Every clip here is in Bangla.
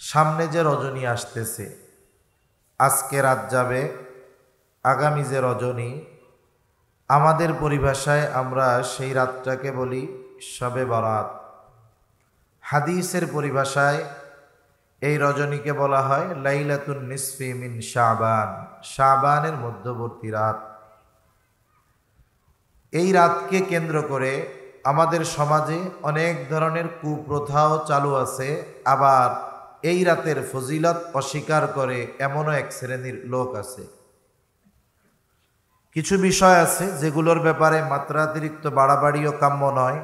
সামনে যে রজনী আসতেছে, আজকে রাত যাবে, আগামী যে রজনী, আমাদের পরিভাষায় আমরা সেই রাতটাকে বলি শবে বরাত। হাদিসের পরিভাষায় এই রজনীকে বলা হয় লাইলাতুন নিসফি মিন শাবান, শাবানের মধ্যবর্তী রাত। এই রাতকে কেন্দ্র করে আমাদের সমাজে অনেক ধরনের কুপ্রথাও চালু আছে, আবার এই রাতের ফজিলত অস্বীকার করে এমনও এক শ্রেণীর লোক আছে। কিছু বিষয় আছে যেগুলোর ব্যাপারে মাত্রাতিরিক্ত বাড়াবাড়িও কাম্য নয়।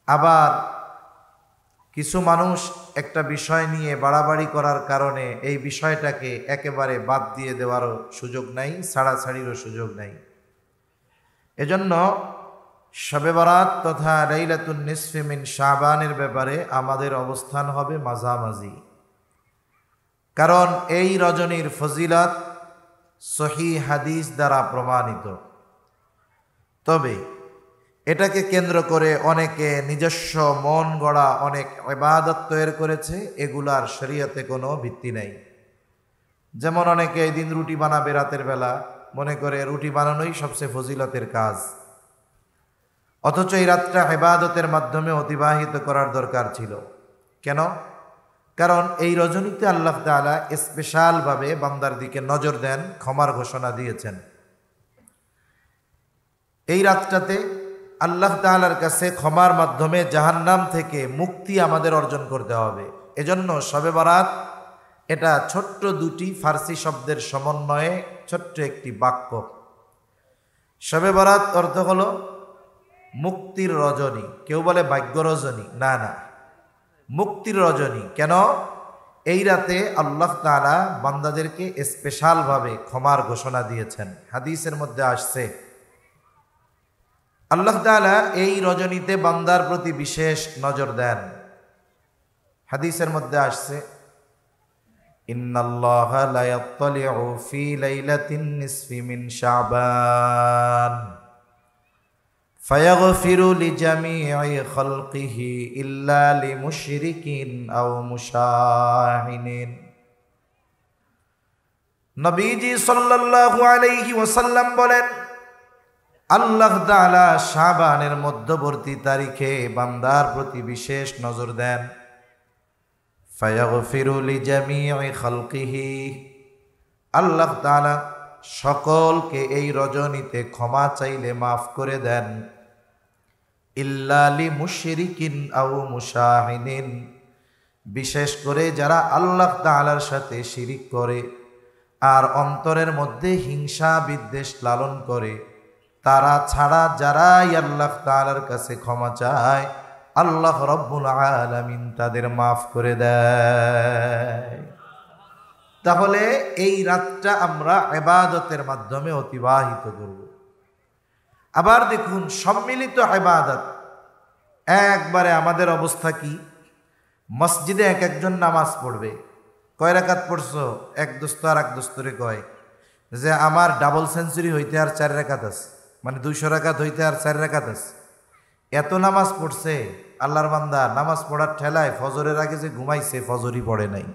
আবার কিছু মানুষ একটা বিষয় নিয়ে বাড়াবাড়ি করার কারণে এই বিষয়টাকে একেবারে বাদ দিয়ে দেওয়ারও সুযোগ নাই, ছাড়াছাড়িরও সুযোগ নাই। এজন্য শবে বরাত তথা লাইলাতুন নিসফি মিন শাবানের ব্যাপারে আমাদের অবস্থান হবে মাঝামাঝি। কারণ এই রজনীর ফজিলত সহিহ হাদিস দ্বারা প্রমাণিত। তবে এটাকে কেন্দ্র করে অনেকে নিজস্ব মন গড়া অনেক ইবাদত তৈরি করেছে, এগুলার শরীয়তে কোনো ভিত্তি নেই। যেমন অনেকে এই দিন রুটি বানাবে রাতের বেলা, মনে করে রুটি বানানোই সবচেয়ে ফজিলতের কাজ, অথচ এই রাতটা ইবাদতের মাধ্যমে অতিবাহিত করার দরকার ছিল। কেন? কারণ এই রজনীতে আল্লাহ তাআলা স্পেশালভাবে বান্দার দিকে নজর দেন, ক্ষমার ঘোষণা দিয়েছেন। এই রাতটাতে আল্লাহ তাআলার কাছে ক্ষমার মাধ্যমে জাহান্নাম থেকে মুক্তি আমাদের অর্জন করতে হবে। এজন্য শবে বরাত এটা ছোট্ট দুটি ফার্সি শব্দের সমন্বয়ে ছোট্ট একটি বাক্য। শবে বরাত অর্থ হলো মুক্তির রজনী। কেউ বলে ভাগ্য রজনী, না না, মুক্তির রজনী। কেন? এই রাতে আল্লাহ তাআলা বান্দাদেরকে স্পেশালভাবে ক্ষমার ঘোষণা দিয়েছেন। হাদিসের মধ্যে আসছে আল্লাহ তাআলা এই রজনীতে বান্দার প্রতি বিশেষ নজর দেন। হাদিসের মধ্যে আসছে ইন্নাল্লাহা লা ইয়াত্তালিউ ফি লাইলাতিন নিসফি মিন শাবান ফায়াগফিরু লিজামিই খালকিহি ইল্লা লিমুশরিকিন আও মুশাহিনিন। নবীজি সাল্লাল্লাহু আলাইহি ওয়াসাল্লাম বলেন, আল্লাহ তাআলা শাবানের মধ্যবর্তী তারিখে বান্দার প্রতি বিশেষ নজর দেন। ফায়াগফিরু লিজামিই খালকিহি, আল্লাহ তাআলা সকলকে এই রজনীতে ক্ষমা চাইলে মাফ করে দেন। ইল্লা লিমুশরিকিন আও মুশাহিনিন, বিশেষ করে যারা আল্লাহ তাআলার সাথে শিরিক করে আর অন্তরের মধ্যে হিংসা বিদ্বেষ লালন করে, তারা ছাড়া যারাই আল্লাহ তাআলার কাছে ক্ষমা চায়, আল্লাহ রব্বুল আলামিন তাদের মাফ করে দেয়। তাহলে এই রাতটা আমরা ইবাদতের মাধ্যমে অতিবাহিত করব। আবার দেখুন, সম্মিলিত ইবাদত একবারে আমাদের অবস্থা কি? মসজিদে এক একজন নামাজ পড়বে, কয় রাকাত পড়ছো? এক দোস্ত আর এক দোস্তরে কয় যে আমার ডাবল সেঞ্চুরি হইতে আর 4 রাকাত আছে, মানে 200 রাকাত হইতে আর 4 রাকাত আছে। এত নামাজ পড়ছে, আল্লাহর বান্দা নামাজ পড়ার ঠেলায় ফজরের আগে যে ঘুমাইছে, ফজরই পড়ে নাই।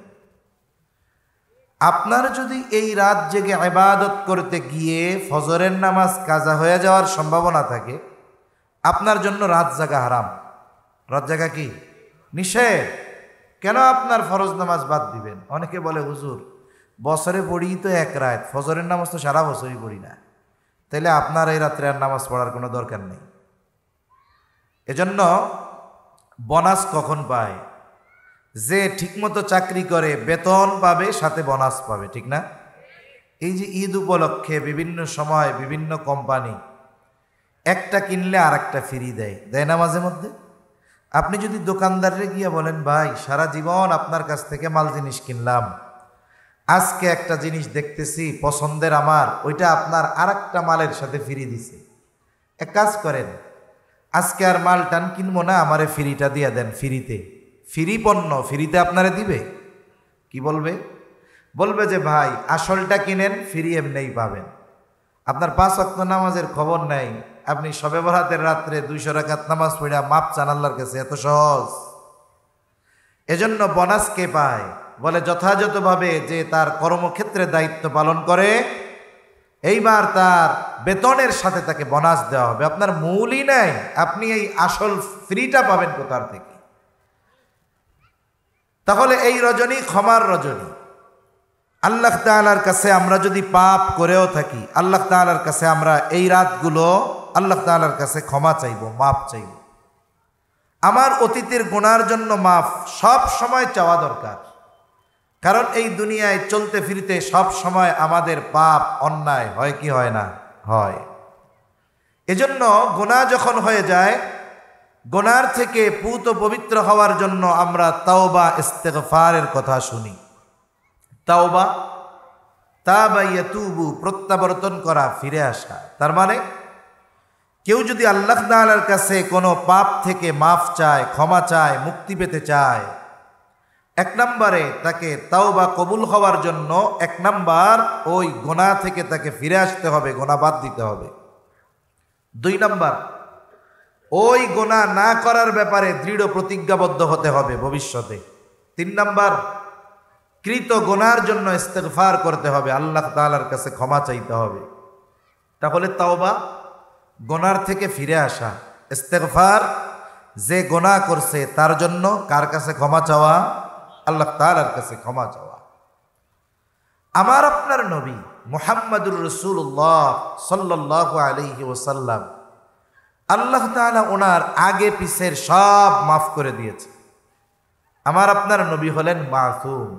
আপনার যদি এই রাত জেগে ইবাদত করতে গিয়ে ফজরের নামাজ কাজা হয়ে যাওয়ার সম্ভাবনা থাকে, আপনার জন্য রাত জাগা হারাম। রাত জাগা কি? নিষেধ। কেন আপনার ফরজ নামাজ বাদ দিবেন? অনেকে বলে হুজুর বছরে পড়ি তো এক রাত, ফজরের নামাজ তো সারা বছরই পড়ি না, তাইলে আপনার এই রাত্রে আর নামাজ পড়ার কোনো দরকার নেই। এজন্য বোনাস কখন পায়? যে ঠিকমতো চাকরি করে বেতন পাবে, সাথে বোনাস পাবে, ঠিক না? এই যে ঈদ উপলক্ষে বিভিন্ন সময় বিভিন্ন কোম্পানি একটা কিনলে আর একটা ফ্রি দেয়, দেয় না মাঝে মধ্যে? আপনি যদি দোকানদারে গিয়ে বলেন, ভাই সারা জীবন আপনার কাছ থেকে মাল জিনিস কিনলাম, আজকে একটা জিনিস দেখতেছি পছন্দের আমার, ওইটা আপনার আর একটা মালের সাথে ফ্রি দিছে, এক কাজ করেন, আজকে আর মাল টান কিনবো না, আমারে ফ্রিটা দিয়ে দেন, ফ্রিতে। ফ্রি পণ্য ফ্রিতে আপনারে দিবে? কি বলবে? বলবে যে ভাই আসলটা কিনেন, ফ্রি এমনিই পাবেন। আপনার 5 ওয়াক্ত নামাজের খবর নাই, আপনি শবে বরাতের রাত্রে 200 রাকাত নামাজ পড়া মাপ চান আল্লাহর কাছে, এত সহজ? এজন্য বোনাস কে পায়? বলে যথাযথভাবে যে তার কর্মক্ষেত্রে দায়িত্ব পালন করে, এইবার তার বেতনের সাথে তাকে বোনাস দেওয়া হবে। আপনার মূলই নাই, আপনি এই আসল ফ্রিটা পাবেন কোথার থেকে? তাহলে এই রজনী ক্ষমার রজনী। আল্লাহ তাআলার কাছে আমরা যদি পাপ করেও থাকি, আল্লাহ তাআলার কাছে আমরা এই রাতগুলো আল্লাহ তাআলার কাছে ক্ষমা চাইব, মাফ চাইব। আমার অতীতের গুনার জন্য মাফ সব সময় চাওয়া দরকার, কারণ এই দুনিয়ায় চলতে ফিরতে সব সময় আমাদের পাপ অন্যায় হয় কি হয় না? হয়। এজন্য গুনাহ যখন হয়ে যায়, গুনার থেকে পূত পবিত্র হওয়ার জন্য আমরা তাওবা ইস্তেগফারের কথা শুনি। তাওবা, তাবা ইয়াতুবু, প্রত্যাবর্তন করা, ফিরে আসা। তার মানে কেউ যদি আল্লাহ তাআলার কাছে কোনো পাপ থেকে মাফ চায়, ক্ষমা চায়, মুক্তি পেতে চায়, এক নম্বরে তাকে তাওবা কবুল হওয়ার জন্য এক নম্বর ওই গুনাহ থেকে তাকে ফিরে আসতে হবে, গুনাহ বাদ দিতে হবে। দুই নম্বর, ওই গুনাহ না করার ব্যাপারে দৃঢ় প্রতিজ্ঞাবদ্ধ হতে হবে ভবিষ্যতে। তিন নম্বর, কৃত গুনার জন্য ইস্তেগফার করতে হবে, আল্লাহ তাআলার কাছে ক্ষমা চাইতে হবে। তাহলে তাওবা গুনার থেকে ফিরে আসা, ইস্তেগফার যে গুনাহ করছে তার জন্য কার কাছে ক্ষমা চাওয়া? আল্লাহ তাআলার কাছে ক্ষমা চাওয়া। আমার আপনার নবী মুহাম্মদুর রাসূলুল্লাহ সাল্লাল্লাহু আলাইহি ওয়াসাল্লাম, আল্লাহ তাআলা ওনার আগে পিছের সব মাফ করে দিয়েছে। আমার আপনার নবী হলেন মাসুম,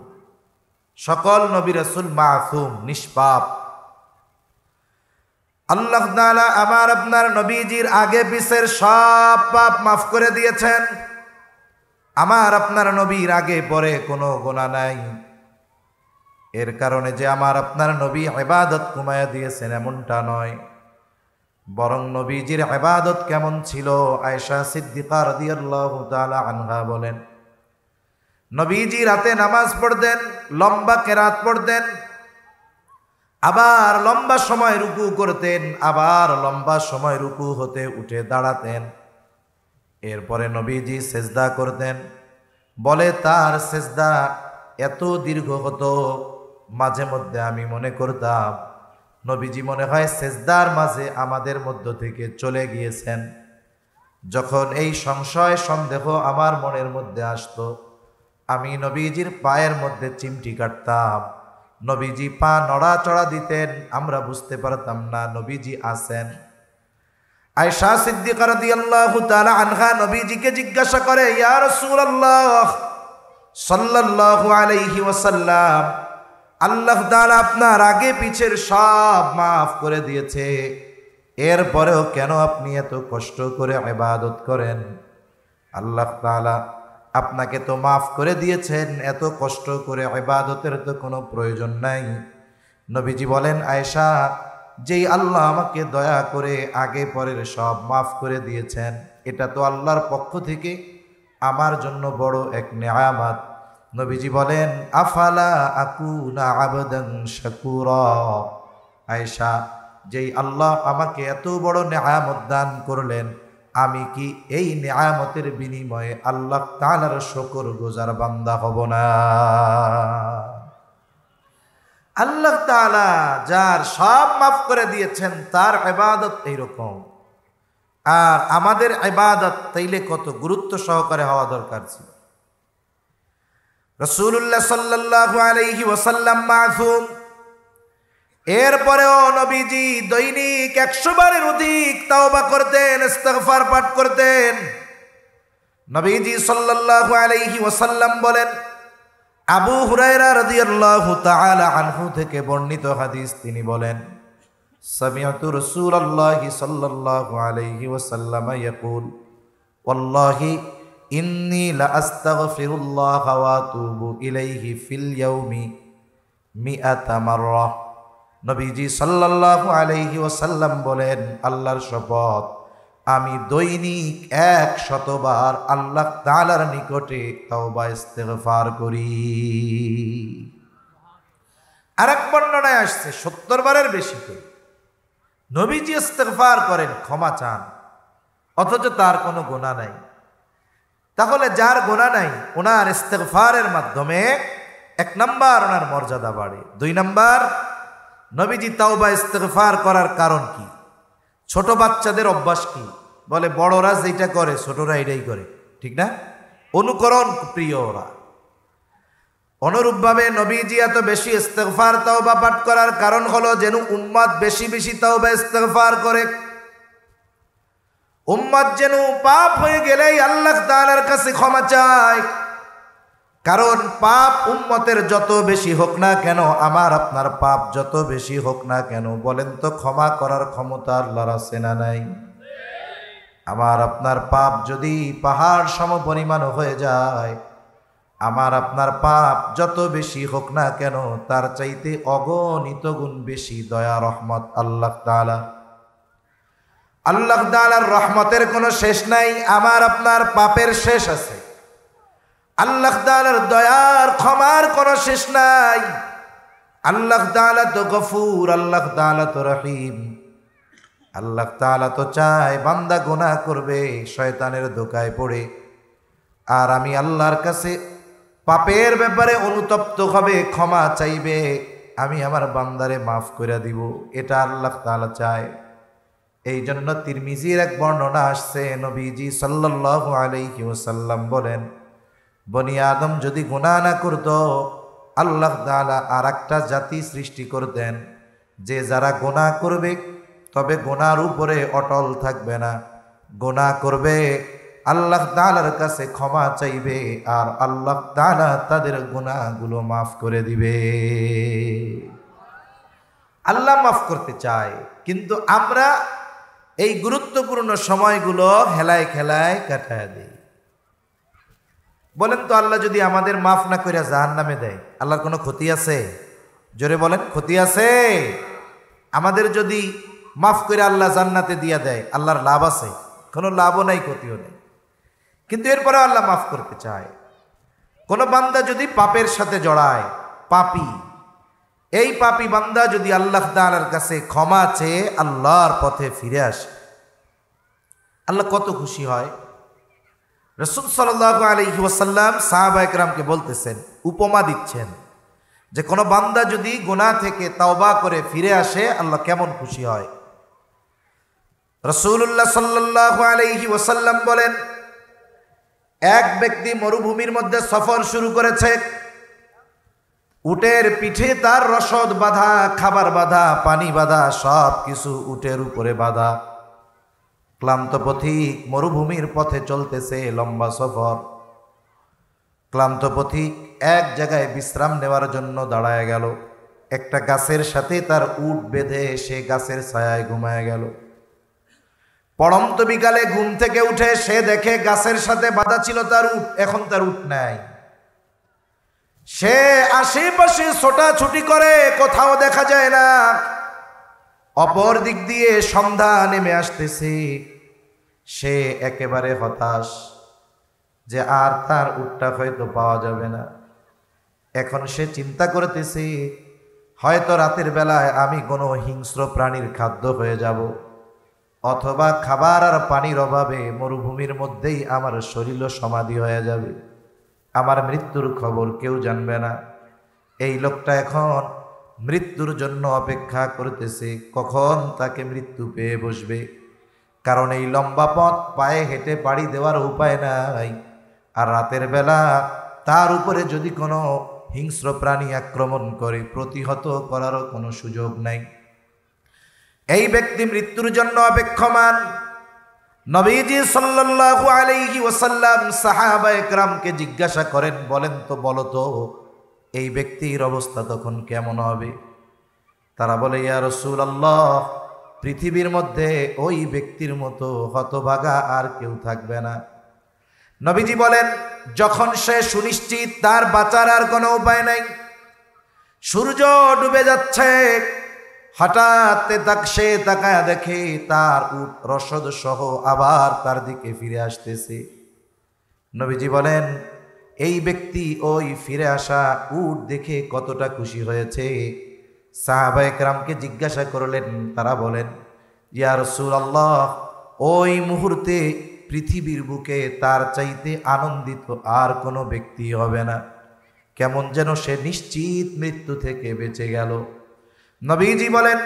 সকল নবী রাসূল মাসুম, নিষ্পাপ। আল্লাহ তাআলা আমার আপনার নবীজির আগে পিছের সব পাপ মাফ করে দিয়েছেন। আমার আপনার নবীর আগে পরে কোনো গুনাহ নাই। এর কারণে যে আমার আপনার নবী ইবাদত কমায়া দিয়েছেন এমনটা নয়, বরং নবীজির ইবাদত কেমন ছিল? আয়েশা সিদ্দিকা রাদিয়াল্লাহু তাআলা আনহা বলেন, নবীজি রাতে নামাজ পড়তেন, লম্বা কেরাত পড়তেন, আবার লম্বা সময় রুকু করতেন, আবার লম্বা সময় রুকু হতে উঠে দাঁড়াতেন। এরপরে নবীজি সেজদা করতেন। বলে তার সেজদা এত দীর্ঘ হতো, মাঝে মধ্যে আমি মনে করতাম নবীজি মনে হয় সেজদার মাঝে আমাদের মধ্য থেকে চলে গিয়েছেন। যখন এই সংশয় সন্দেহ আমার মনের মধ্যে আসতো, আমি নবীজির পায়ের মধ্যে চিমটি কাটতাম। নবীজি পা নড়াচড়া দিতেন, আমরা বুঝতে পারতাম না নবীজি আছেন। আয়েশা সিদ্দিকা রাদিয়াল্লাহু তাআলা আনহা নবীজিকে জিজ্ঞাসা করে, ইয়া রাসূলুল্লাহ সাল্লাল্লাহু আলাইহি ওয়াসাল্লাম, আল্লাহ তাআলা আপনার আগে পিছের সব মাফ করে দিয়েছে, এরপরেও কেন আপনি এত কষ্ট করে ইবাদত করেন? আল্লাহ তাআলা আপনাকে তো মাফ করে দিয়েছেন, এত কষ্ট করে ইবাদতের তো কোনো প্রয়োজন নাই। নবীজি বলেন, আয়েশা, যেই আল্লাহ আমাকে দয়া করে আগে পরের সব মাফ করে দিয়েছেন, এটা তো আল্লাহর পক্ষ থেকে আমার জন্য বড় এক নেয়ামত। নবীজি বলেন, আফালা আকুনা আবদান শাকুরা। আয়েশা, যেই আল্লাহ আমাকে এত বড় নেয়ামত দান করলেন, আমি কি এই নেয়ামতের বিনিময়ে আল্লাহ তাআলার শুকরগুজার বান্দা হব না? আল্লাহ তাআলা যার সব মাফ করে দিয়েছেন তার ইবাদত এইরকম। আর আমাদের ইবাদত তাইলে কত গুরুত্ব সহকারে হওয়া দরকার ছিল। রাসূলুল্লাহ সাল্লাল্লাহু আলাইহি ওয়াসাল্লাম মাসুম, এরপরেও নবীজি দৈনিক 100 বারের অধিক তাওবা করতেন, ইস্তিগফার পাঠ করতেন। নবীজি সাল্লাল্লাহু আলাইহি ওয়াসাল্লাম বলেন, আবু হুরায়রা রাদিয়াল্লাহু তাআলা আনহু থেকে বর্ণিত হাদিস, তিনি বলেন, সামিআতু রাসূলুল্লাহি সাল্লাল্লাহু আলাইহি ওয়াসাল্লাম ইয়াকুল, ওয়াল্লাহি ইন্নী লা আস্তাগফিরুল্লাহ ওয়া আতুবু ইলাইহি ফিল ইয়াউমি মিআতা মাররা। নবীজি সাল্লাল্লাহু আলাইহি ওয়াসাল্লাম বলেন, আল্লাহর শপথ, আমি দৈনিক 100 বার আল্লাহ তাআলার নিকটে তাওবা ইস্তিগফার করি। আরেক বর্ণনায় আসছে 70 বারের বেশি করে নবীজি ইস্তিগফার করেন, ক্ষমা চান, অথচ তার কোনো গুনাহ নাই। তাহলে যার গুনাহ নাই ওনার ইস্তেগফারের মাধ্যমে 1 নাম্বার ওনার মর্যাদা বাড়ে। 2 নাম্বার, নবীজি তাওবা ইস্তেগফার করার কারণ কি? ছোট বাচ্চাদের অভ্যাস কি? বলে বড়রা যেটা করে ছোটরা এটাই করে, ঠিক না? অনুকরণ প্রিয় ওরা। অনুরূপভাবে নবীজি এত বেশি ইস্তেগফার তাওবা পাঠ করার কারণ হলো যেন উম্মত বেশি বেশি তাওবা ইস্তেগফার করে। উম্মত যেন পাপ হয়ে গেলেই আল্লাহ তাআলার কাছে ক্ষমা চায়। কারণ পাপ উম্মতের যত বেশি হোক না কেন, আমার আপনার পাপ যত বেশি হোক না কেন, বলেন তো ক্ষমা করার ক্ষমতা আল্লাহর আছে না নাই? আমার আপনার পাপ যদি পাহাড় সম পরিমাণ হয়ে যায়, আমার আপনার পাপ যত বেশি হোক না কেন, তার চাইতে অগণিত গুণ বেশি দয়া রহমত আল্লাহ তাআলা। আল্লাহ তাআলার রহমতের কোনো শেষ নাই, আমার আপনার পাপের শেষ আছে। আল্লাহ তাআলার দয়ার ক্ষমার কোনো শেষ নাই। আল্লাহ তাআলা তো গফুর, আল্লাহ তাআলা তো রহিম। আল্লাহ তাআলা তো চায় বান্দা গুনাহ করবে, শয়তানের ধোঁকায় পড়ে, আর আমি আল্লাহর কাছে পাপের ব্যাপারে অনুতপ্ত হবে, ক্ষমা চাইবে, আমি আমার বান্দারে মাফ করে দিব, এটা আল্লাহ তাআলা চায়। এই জন্য তিরমিজির এক বর্ণনা আসছে, নবীজি সাল্লাল্লাহু আলাইহি ওয়াসাল্লাম বলেন, বনি আদম যদি গুনাহ না করত, আল্লাহ তাআলা আর একটা জাতি সৃষ্টি করতেন, যে যারা গুনাহ করবে তবে গুনার উপরে অটল থাকবে না, গুনাহ করবে, আল্লাহ তাআলার কাছে ক্ষমা চাইবে, আর আল্লাহ তাআলা তাদের গুনাহগুলো মাফ করে দিবে। আল্লাহ মাফ করতে চায়, কিন্তু আমরা এই গুরুত্বপূর্ণ সময়গুলো হেলায় খেলায় কাটায় দিই। বলেন তো, আল্লাহ যদি আমাদের মাফ না করে জাহান্নামে দেয়, আল্লাহর কোনো ক্ষতি আছে? জোরে বলেন, ক্ষতি আছে? আমাদের যদি মাফ করে আল্লাহ জান্নাতে দিয়া দেয়, আল্লাহর লাভ আছে? কোনো লাভও নাই, ক্ষতিও নেই। কিন্তু এরপরে আল্লাহ মাফ করতে চায়। কোনো বান্দা যদি পাপের সাথে জড়ায়, পাপী, এই পাপী বান্দা যদি আল্লাহ তাআলার কাছে ক্ষমা চেয়ে আল্লাহর পথে ফিরে আসে, আল্লাহ কত খুশি হয়। রাসূল সাল্লাল্লাহু আলাইহি ওয়াসাল্লাম সাহাবায়ে কেরামকে বলতেছেন, উপমা দিচ্ছেন যে কোনো বান্দা যদি গুনাহ থেকে তাওবা করে ফিরে আসে, আল্লাহ কেমন খুশি হয়। রাসূলুল্লাহ সাল্লাল্লাহু আলাইহি ওয়াসাল্লাম বলেন, এক ব্যক্তি মরুভূমির মধ্যে সফর শুরু করেছে, উটের পিঠে তার রসদ বাঁধা, খাবার বাঁধা, পানি বাঁধা, সব কিছু উটের উপরে বাঁধা। ক্লান্ত পথিক মরুভূমির পথে চলতেছে, লম্বা সফর। ক্লান্ত পথিক এক জায়গায় বিশ্রাম নেওয়ার জন্য দাঁড়ায় গেল। একটা গাছের সাথে তার উট বেঁধে সে গাছের ছায়ায় ঘুমায় গেল। পড়ন্ত বিকালে ঘুম থেকে উঠে সে দেখে গাছের সাথে বাঁধা ছিল তার উট, এখন তার উট নাই। সে আশেপাশে ছোটাছুটি করে, কোথাও দেখা যায় না। অপর দিক দিয়ে সন্ধ্যা নেমে আসতেছে, সে একেবারে হতাশ যে আর তার উটটা হয়তো পাওয়া যাবে না। এখন সে চিন্তা করতেছে, হয়তো রাতের বেলায় আমি কোনো হিংস্র প্রাণীর খাদ্য হয়ে যাব, অথবা খাবার আর পানির অভাবে মরুভূমির মধ্যেই আমার শরীর সমাধি হয়ে যাবে, আমার মৃত্যুর খবর কেউ জানবে না। এই লোকটা এখন মৃত্যুর জন্য অপেক্ষা করতেছে, কখন তাকে মৃত্যু পেয়ে বসবে। কারণ এই লম্বা পথ পায়ে হেঁটে পাড়ি দেওয়ার উপায় নাই, আর রাতের বেলা তার উপরে যদি কোনো হিংস্র প্রাণী আক্রমণ করে, প্রতিহত করারও কোনো সুযোগ নাই। এই ব্যক্তি মৃত্যুর জন্য অপেক্ষমান। নবীজি সাল্লাল্লাহু আলাইহি ওয়াসাল্লাম সাহাবায়ে কেরামকে জিজ্ঞাসা করেন, বলেন তো, বলো তো এই ব্যক্তির অবস্থা তখন কেমন হবে? তারা বলে, ইয়া রাসূলুল্লাহ, পৃথিবীর মধ্যে ওই ব্যক্তির মতো হতভাগা আর কেউ থাকবে না। নবীজি বলেন, যখন সে সুনিশ্চিত তার বাঁচার আর কোনো উপায় নাই, সূর্য ডুবে যাচ্ছে, হঠাৎ সে তাকায় দেখে তার উট রসদ সহ আবার তার দিকে ফিরে আসতেছে। নবীজি বলেন, এই ব্যক্তি ওই ফিরে আসা উট দেখে কতটা খুশি হয়েছে। সাহাবায়ে কেরামকে জিজ্ঞাসা করলেন, তারা বলেন, ইয়া রাসূলুল্লাহ, ওই মুহূর্তে পৃথিবীর বুকে তার চাইতে আনন্দিত আর কোনো ব্যক্তি হবে না। কেমন যেন সে নিশ্চিত মৃত্যু থেকে বেঁচে গেল। নবীজি বলেন,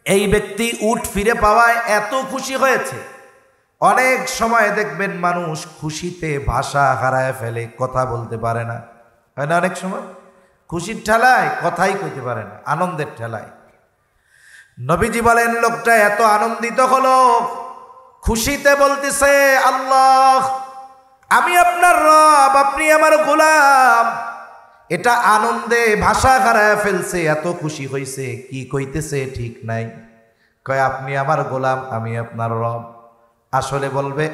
এই ব্যক্তি উট ফিরে পাওয়ায় এত খুশি হয়েছে। অনেক সময় দেখবেন মানুষ খুশিতে ভাষা হারায় ফেলে, কথা বলতে পারে না, হয় না? অনেক সময় খুশির ঠেলায় কথাই কইতে পারে না, আনন্দের ঠেলায়। নবীজি বলেন, লোকটা এত আনন্দিত হলো, খুশিতে বলতেছে, আল্লাহ, আমি আপনার রব, আপনি আমার গোলাম। এটা আনন্দে ভাষা হারায় ফেলছে, এত খুশি হইছে, কি কইতেছে ঠিক নাই। কয়, আপনি আমার গোলাম, আমি আপনার রব। আসলে বলবে,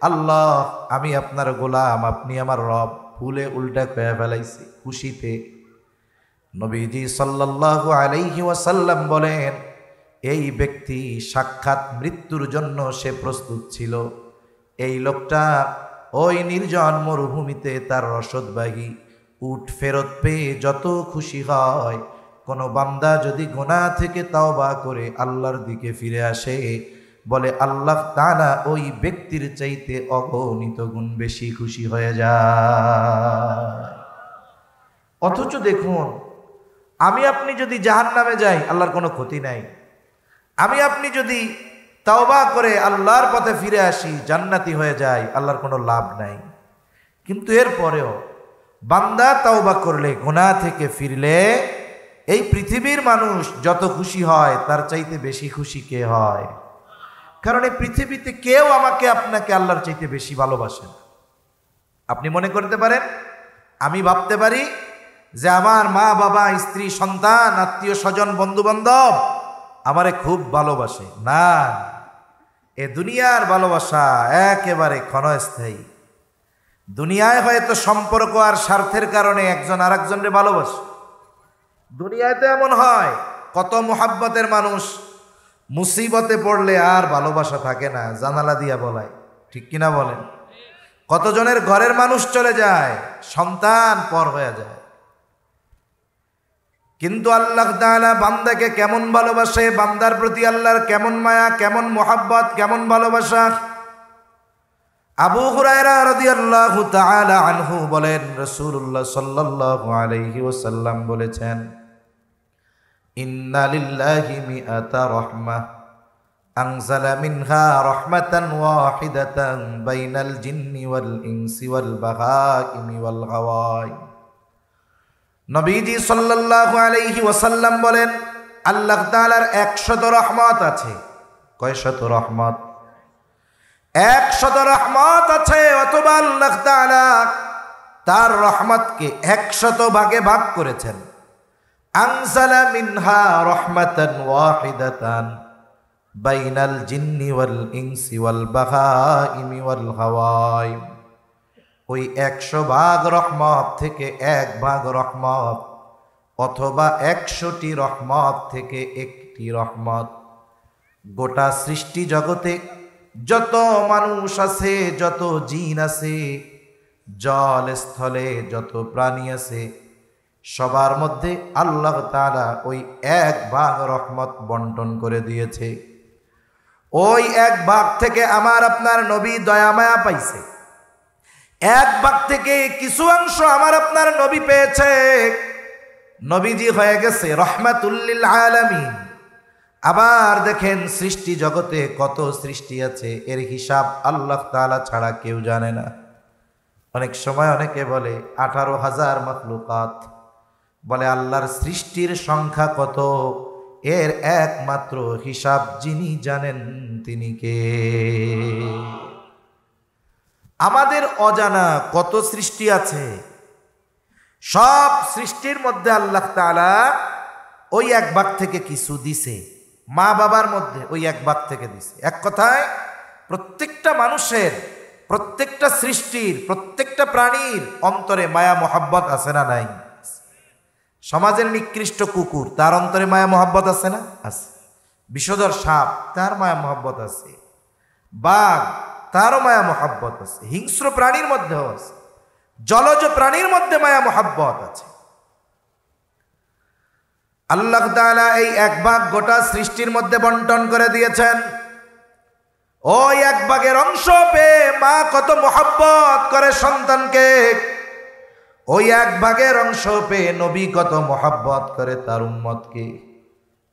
আল্লাহ, আমি আপনার গোলাম, আপনি আমার রব। ভুলে উল্টা কয়ে ফেলাইছি খুশিতে। নবীজি সাল্লাল্লাহু আলাইহি ওয়াসাল্লাম বলেন, এই ব্যক্তি সাক্ষাৎ মৃত্যুর জন্য সে প্রস্তুত ছিল। এই লোকটা ওই নির্জন মরুভূমিতে তার রসদবাহী উট ফেরত পেয়ে যত খুশি হয়, কোনো বান্দা যদি গুনাহ থেকে তাওবা করে আল্লাহর দিকে ফিরে আসে, বলে আল্লাহ তাআলা ওই ব্যক্তির চাইতে অগণিত গুণ বেশি খুশি হয়ে যায়। অথচ দেখুন, আমি আপনি যদি জাহান্নামে যাই, আল্লাহর কোনো ক্ষতি নাই। আমি আপনি যদি তাওবা করে আল্লাহর পথে ফিরে আসি, জান্নাতি হয়ে যায়, আল্লাহর কোনো লাভ নাই। কিন্তু এরপরেও বান্দা তাওবা করলে, গুনাহ থেকে ফিরলে, এই পৃথিবীর মানুষ যত খুশি হয় তার চাইতে বেশি খুশি কে হয়? কারণ এই পৃথিবীতে কেউ আমাকে আপনাকে আল্লাহর চাইতে বেশি ভালোবাসেন। আপনি মনে করতে পারেন, আমি ভাবতে পারি যে আমার মা বাবা, স্ত্রী, সন্তান, আত্মীয় স্বজন, বন্ধু বান্ধব আমারে খুব ভালোবাসে। না, এ দুনিয়ার ভালোবাসা একেবারে ক্ষণস্থায়ী। দুনিয়ায় হয়তো সম্পর্ক আর স্বার্থের কারণে একজন আরেকজনকে ভালোবাসে। দুনিয়ায় তো এমন হয়, কত মোহাব্বতের মানুষ মুসিবতে পড়লে আর ভালোবাসা থাকে না, জানালা দিয়া বলায়, ঠিক কিনা বলেন? কতজনের ঘরের মানুষ চলে যায়, সন্তান পর হয়ে যায়। কিন্তু আল্লাহ তাআলা বান্দাকে কেমন ভালোবাসে, বান্দার প্রতি আল্লাহর কেমন মায়া, কেমন মোহাব্বত, কেমন ভালোবাসা। আবু হুরায়রা রাদিয়াল্লাহু তাআলা আনহু বলেন, রাসূলুল্লাহ সাল্লাল্লাহু আলাইহি ওয়াসাল্লাম বলেছেন, ইন্না লিল্লাহি মিআতা রাহমাহ আনজালা মিনহা রাহমাতান ওয়াহিদাতান বাইনাল জিন্নি ওয়াল ইনসি ওয়াল বাহাইমি ওয়াল গাওয়াই। নবীজি সাল্লাল্লাহু আলাইহি ওয়াসাল্লাম বলেন, আল্লাহ তাআলার 100 রহমত আছে। কয়শত রহমত? 100 রহমত আছে। অথবা আল্লাহ তাআলা তার রহমতকে 100 ভাগে ভাগ করেছেন। আনজালা মিনহা রাহমাতান ওয়াহিদাতান বাইনাল জিন্নি ওয়াল ইনসি ওয়াল বাহাইমি ওয়াল গাওয়াই। ওই 100 ভাগ রহমত থেকে 1 ভাগ রহমত, অথবা 100টি রহমত থেকে 1টি রহমত গোটা সৃষ্টি জগতে যত মানুষ আছে, যত জিন আছে, জল স্থলে যত প্রাণী আছে, সবার মধ্যে আল্লাহ তাআলা ওই 1 ভাগ রহমত বন্টন করে দিয়েছে। ওই 1 ভাগ থেকে আমার আপনার নবী দয়া মায়া পাইছে। 1 ভাগ থেকে কিছু অংশ আমার আপনার নবী পেয়েছে। নবীজি হয়ে গেছে রহমাতুল লিল আলামিন। আবার দেখেন, সৃষ্টি জগতে কত সৃষ্টি আছে, এর হিসাব আল্লাহ তাআলা ছাড়া কেউ জানে না। অনেক সময় অনেকে বলে 18,000 মাখলুকাত, বলে আল্লাহর সৃষ্টির সংখ্যা কত, এর একমাত্র হিসাব যিনি জানেন তিনি কে? আমাদের অজানা কত সৃষ্টি আছে। সব সৃষ্টির মধ্যে আল্লাহ তাআলা ওই 1 ভাগ থেকে কিছু দিছে। মা বাবার মধ্যে ওই 1 ভাগ থেকে দিছে। এক কথায় প্রত্যেকটা মানুষের, প্রত্যেকটা সৃষ্টির, প্রত্যেকটা প্রাণীর অন্তরে মায়া মোহাব্বত আছে না নাই? সমাজের নিকৃষ্ট কুকুর, তার অন্তরে মায়া মোহাব্বত আছে না? আছে। বিষধর সাপ, তার মায়া মোহাব্বত আছে। বাঘ, তারও মায়া মোহাব্বত আছে। হিংস্র প্রাণীর মধ্যেও আছে। জলজ প্রাণীর মধ্যে মায়া মোহাব্বত আছে। আল্লাহ তাআলা এই 1 ভাগ গোটা সৃষ্টির মধ্যে বন্টন করে দিয়েছেন। ওই এক ভাগের অংশ পেয়ে মা কত মোহাব্বত করে সন্তানকে, ওই এক ভাগের অংশ পেয়ে নবী কত মোহাব্বত করে তার উম্মতকে।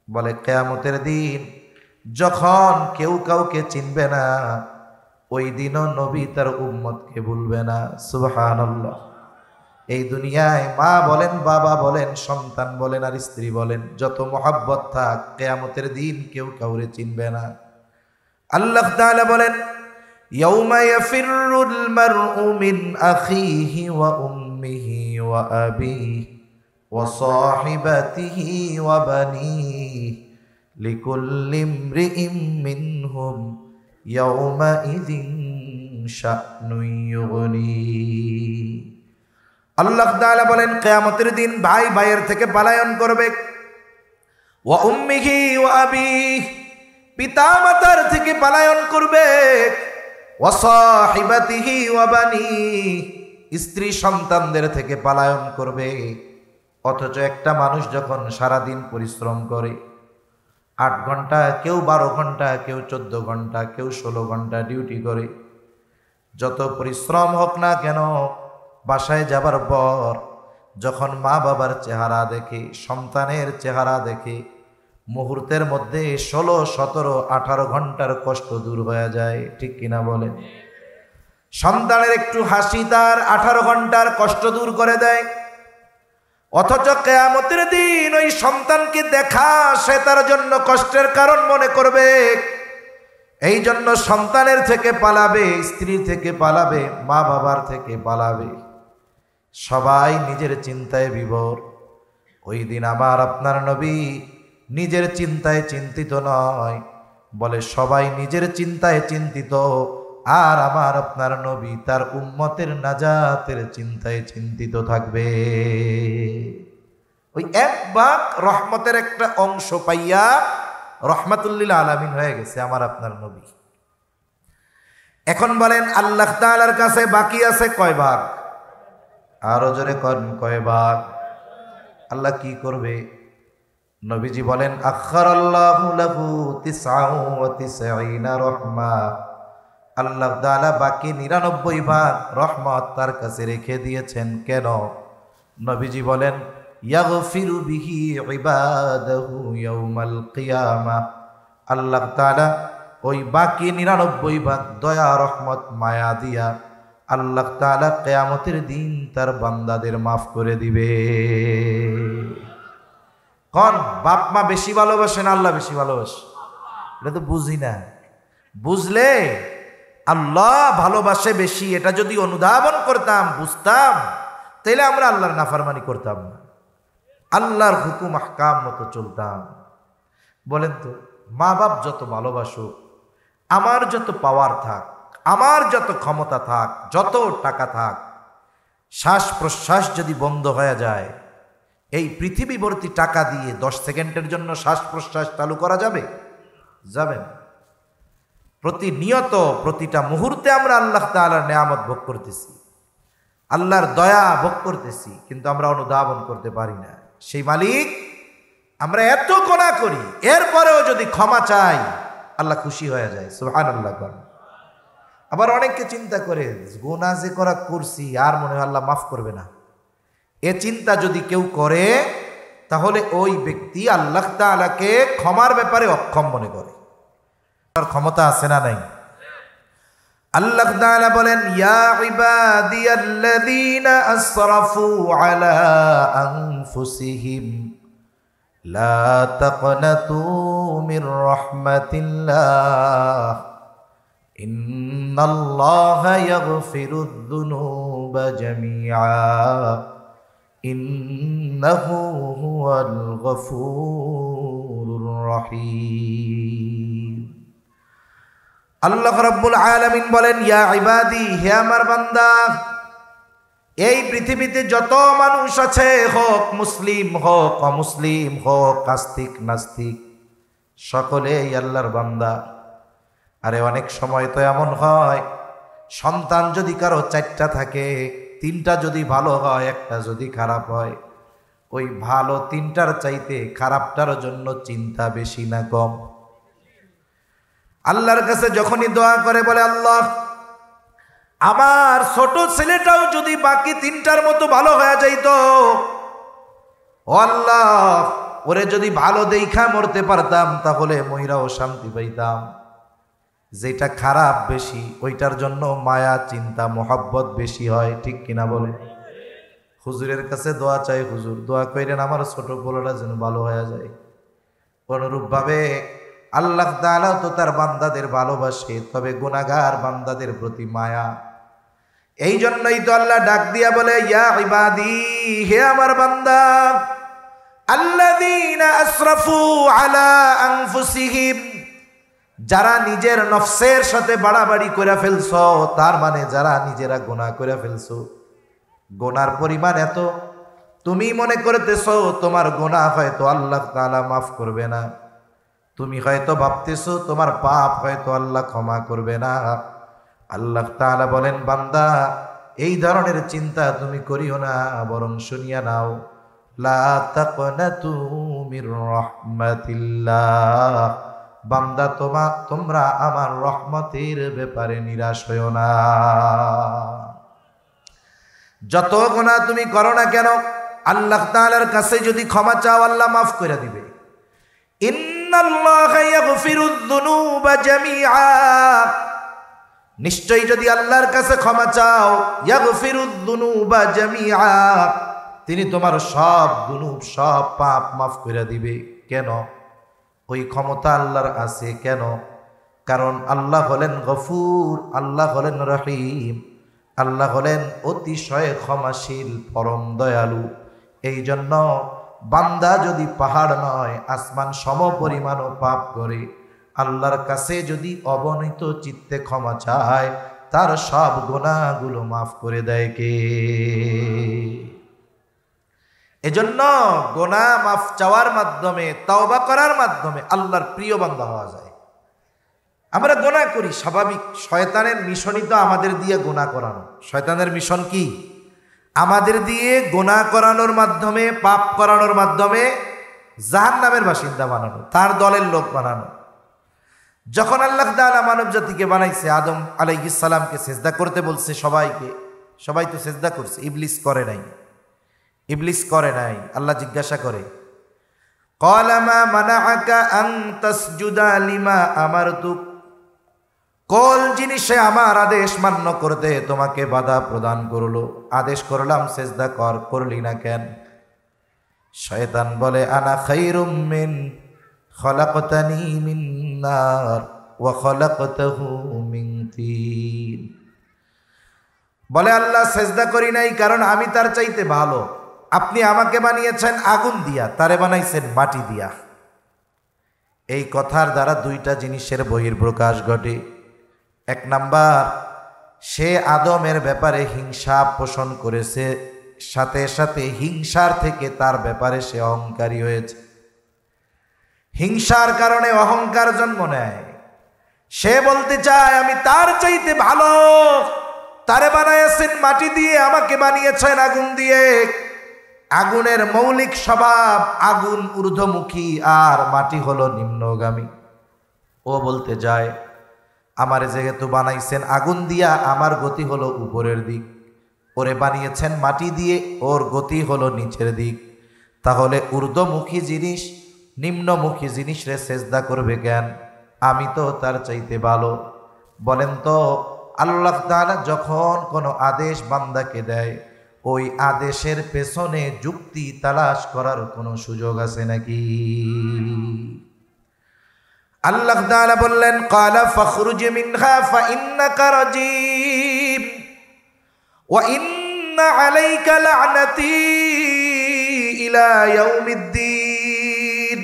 বলে কিয়ামতের দিন যখন কেউ কাউকে চিনবে না, ওই দিনও নবী তার উম্মতকে ভুলবে না। সুবহানাল্লাহ। এই দুনিয়ায় মা বলেন, বাবা বলেন, সন্তান বলেন আর স্ত্রী বলেন, যত মোহাব্বত থাক, কিয়ামতের দিন কেউ কাউরে চিনবে না। আল্লাহ তাআলা বলেন, ইয়াউমা ইয়াফিরুল মারউ মিন আখিহি ওয়া উম্মিহি ওয়া আবিহি ওয়া সাহিবাতিহি ওয়া বানিহি লিকুল্লি ইমরিইম মিনহুম ইয়াউমাইযিন শা'নুন ইউগনি। আল্লাহ তাআলা বলেন, কিয়ামতের দিন ভাই ভাইয়ের থেকে পলায়ন করবে। ওয়া উম্মিহি ওয়া আবিহি, পিতা মাতার থেকে পলায়ন করবে। ওয়া সাহিবাতিহি ওয়া বানিহি, স্ত্রী সন্তানদের থেকে পলায়ন করবে। অথচ একটা মানুষ যখন সারাদিন পরিশ্রম করে, 8 ঘন্টা, কেউ 12 ঘন্টা, কেউ 14 ঘন্টা, কেউ 16 ঘন্টা ডিউটি করে, যত পরিশ্রম হোক না কেন, বাসায় যাবার পর যখন মা বাবার চেহারা দেখে, সন্তানের চেহারা দেখে, মুহূর্তের মধ্যে 16, 17, 18 ঘন্টার কষ্ট দূর হয়ে যায়। ঠিক কিনা বলেন? সন্তানের একটু হাসি তার 18 ঘন্টার কষ্ট দূর করে দেয়। অথচ কিয়ামতের দিন ওই সন্তানকে দেখা সে তার জন্য কষ্টের কারণ মনে করবে। এই জন্য সন্তানের থেকে পালাবে, স্ত্রী থেকে পালাবে, মা বাবার থেকে পালাবে। সবাই নিজের চিন্তায় বিভোর। ওই দিন আমার আপনার নবী নিজের চিন্তায় চিন্তিত নয়, বলে সবাই নিজের চিন্তায় চিন্তিত, আর আমার আপনার নবী তার উম্মতের নাজাতের চিন্তায় চিন্তিত থাকবে। ওই এক ভাগ রহমতের একটা অংশ পাইয়া রহমাতুল্লিল আলামিন হয়ে গেছে আমার আপনার নবী। এখন বলেন, আল্লাহ তাআলার কাছে বাকি আছে কয় ভাগ? আরো জোরে করেন, কয় ভাগ? আল্লাহ কি করবে? নবীজি বলেন, আখারাল্লাহু লাহু 99 রহমা। আল্লাহ তাআলা বাকি 99 ভাগ রহমত তার কাছে রেখে দিয়েছেন। কেন? নবীজি বলেন, ইয়াগফিরু বিহি ইবাদাহু ইয়াউমাল কিয়ামাহ। আল্লাহ তাআলা ওই বাকি 99 ভাগ দয়া, রহমত, মায়া দিয়া আল্লাহ তাআলা কিয়ামতের দিন তার বান্দাদের মাফ করে দিবে। কোন বাপ মা বেশি ভালোবাসে না আল্লাহ বেশি ভালোবাসে? এটা তো বুঝি না। বুঝলে আল্লাহ ভালোবাসে বেশি, এটা যদি অনুধাবন করতাম, বুঝতাম, তাইলে আমরা আল্লাহর নাফরমানি করতাম না, আল্লাহর হুকুম আহকাম মতো চলতাম। বলেন তো, মা বাপ যত ভালোবাসো, আমার যত পাওয়ার থাক, আমার যত ক্ষমতা থাক, যত টাকা থাক, শ্বাস প্রশ্বাস যদি বন্ধ হয়ে যায়, এই পৃথিবী ভর্তি টাকা দিয়ে 10 সেকেন্ডের জন্য শ্বাস প্রশ্বাস চালু করা যাবে? যাবে না। প্রতিনিয়ত প্রতিটা মুহূর্তে আমরা আল্লাহ তাআলার নেয়ামত ভোগ করতেছি, আল্লাহর দয়া ভোগ করতেছি, কিন্তু আমরা অনুধাবন করতে পারি না। সেই মালিক আমরা এত গুনাহ করি, এরপরেও যদি ক্ষমা চাই আল্লাহ খুশি হয়ে যায়। সুবহানাল্লাহ। আবার অনেকে চিন্তা করে, গুনাহ যে করছি আর মনে হয় আল্লাহ মাফ করবে না, এ চিন্তা যদি কেউ করে তাহলে ওই ব্যক্তি আল্লাহ তাআলাকে ক্ষমার ব্যাপারে অক্ষম মনে করে। তার ক্ষমতা আছে না নাই? আল্লাহ তাআলা বলেন, ইয়া ইবাদিয়াল্লাযীনা আসরাফু আলা আনফুসিহিম লা তাকনাতু মির রাহমাতিল্লাহ ইন্নাল্লাহা ইয়াগফিরুয যুনুবা জামিআ ইন্নাহু হুয়াল গফুরুর রহিম। আল্লাহ রাব্বুল আলামিন বলেন, ইয়া ইবাদি, হে আমার বান্দা, এই পৃথিবীতে যত মানুষ আছে, হোক মুসলিম হোক অমুসলিম হোক, আস্তিক নাস্তিক, সকলেই আল্লাহর বান্দা। আরে অনেক সময় তো এমন হয়, সন্তান যদি কারো 4টা থাকে, 3টা যদি ভালো হয়, 1টা যদি খারাপ হয়, ওই ভালো 3টার চাইতে খারাপটার জন্য চিন্তা বেশি না কম? আল্লাহর কাছে যখনই দোয়া করে বলে, আল্লাহ আমার ছোট ছেলেটাও যদি বাকি তিনটার মতো ভালো হয়ে যাইতো, ও আল্লাহ ওরে যদি ভালো দেখা মরতে পারতাম তাহলে মহিরাও শান্তি পাইতাম। যেটা খারাপ বেশি ওইটার জন্য মায়া চিন্তা মোহাব্বত বেশি হয়, ঠিক কিনা বলে? হুজুরের কাছে দোয়া চাই, হুজুর দোয়া কইরেন আমার ছোট পোলাটা যেন ভালো হয়ে যায়। অনুরূপ ভাবে আল্লাহ তাআলা তো তার বান্দাদের ভালোবাসে, তবে গুনাহগার বান্দাদের প্রতি মায়া। এই জন্যই তো আল্লাহ ডাক দিয়া বলে, ইয়া ইবাদি, হে আমার বান্দা, আল্লাযীনা আসরাফু আলা আনফুসিহিম, যারা নিজের নফসের সাথে বাড়াবাড়ি করে ফেলছো, তার মানে যারা নিজেরা গুনাহ করে ফেলছো। গুনার পরিমাণ এত, তুমি মনে করতেছো তোমার গুনাহ হয়তো আল্লাহ তাআলা মাফ করবে না, তুমি হয়তো ভাবতেছো তোমার পাপ হয়তো আল্লাহ ক্ষমা করবে না। আল্লাহ তাআলা বলেন, বান্দা এই ধরনের চিন্তা তুমি করিও না, বরং শুনিয়া নাও, লা তাকনাতু মির রাহমাতিল্লাহ, বান্দা তোমরা আমার রহমতের ব্যাপারে নিরাশ হইও না। যত গুনাহ তুমি করো না কেন, আল্লাহ তাআলার কাছে যদি ক্ষমা চাও আল্লাহ মাফ করে দিবে। ইন্নাল্লাহা ইয়াগফিরুয যুনুবা জামিআ, নিশ্চয়ই যদি আল্লাহর কাছে ক্ষমা চাও, ইয়াগফিরুয যুনুবা জামিআ, তিনি তোমার সব দুনুব সব পাপ মাফ করে দিবে। কেন? ওই ক্ষমতা আল্লাহর আছে। কেন? কারণ আল্লাহ হলেন গফুর, আল্লাহ হলেন রহিম, আল্লাহ হলেন অতিশয় ক্ষমাশীল, পরম দয়ালু। এই জন্য বান্দা যদি পাহাড় নয় আসমান সম পরিমাণও পাপ করে, আল্লাহর কাছে যদি অবনীত চিত্তে ক্ষমা চায়, তার সব গুনাহগুলো মাফ করে দেয় কে? এজন্য গুনাহ মাফ চাওয়ার মাধ্যমে, তাওবা করার মাধ্যমে আল্লাহর প্রিয় বান্দা হওয়া যায়। আমরা গুনাহ করি স্বাভাবিক, শয়তানের মিশনই তো আমাদের দিয়ে গুনাহ করানো। শয়তানের মিশন কি? আমাদের দিয়ে গুনাহ করানোর মাধ্যমে, পাপ করানোর মাধ্যমে জাহান্নামের বাসিন্দা বানানো, তার দলের লোক বানানো। যখন আল্লাহ তাআলা মানব জাতিকে বানাইছে, আদম আলাইহিস সালামকে সিজদা করতে বলছে সবাইকে, সবাই তো সিজদা করছে, ইবলিস করে নাই। ইবলিস করে নাই। আল্লাহ জিজ্ঞাসা করে, ক্বালা মা মানাআকা আন তাসজুদা লিমা আমারতুক, কোন জিনিসে আমার আদেশ মান্য করতে তোমাকে বাধা প্রদান করলো? আদেশ করলাম সিজদা কর, করলি না কেন? শয়তান বলে, আনা খায়রুম মিন খলাকতানি মিন নার ওয়া খলাকতাহু মিন তিন। বলে আল্লাহ সিজদা করি নাই কারণ আমি তার চাইতে ভালো। আপনি আমাকে বানিয়েছেন আগুন দিয়া, তারে বানাইছেন মাটি দিয়া। এই কথার দ্বারা দুইটা জিনিসের বহির্প্রকাশ ঘটে। এক নাম্বার, সে আদমের ব্যাপারে হিংসা পোষণ করেছে, সাথে সাথে হিংসার থেকে তার ব্যাপারে সে অহংকারী হয়েছে। হিংসার কারণে অহংকার জন্ম নেয়। সে বলতে চায় আমি তার চাইতে ভালো, তারে বানিয়েছেন মাটি দিয়ে, আমাকে বানিয়েছেন আগুন দিয়ে। আগুনের মৌলিক স্বভাব, আগুন ঊর্ধ্বমুখী আর মাটি হলো নিম্নগামী। ও বলতে যায় আমারে যেহেতু বানাইছেন আগুন দিয়া, আমার গতি হলো উপরের দিক, ওরে বানিয়েছেন মাটি দিয়ে, ওর গতি হলো নিচের দিক। তাহলে ঊর্ধ্বমুখী জিনিস নিম্নমুখী জিনিস রে সেজদা করবে কেন? আমি তো তার চাইতে ভালো। বলেন তো আল্লাহ তাআলা যখন কোনো আদেশ বান্দাকে দেয়, ওই আদেশের পেছনে যুক্তি তালাশ করার কোনো সুযোগ আছে নাকি? আল্লাহ তাআলা বললেন, ক্বালা ফাখরুজ মিনহা ফাইন্নাকা রাজীম ওয়া ইন্না আলাইকা লা'নাতি ইলা ইয়াউমিদ্দিন।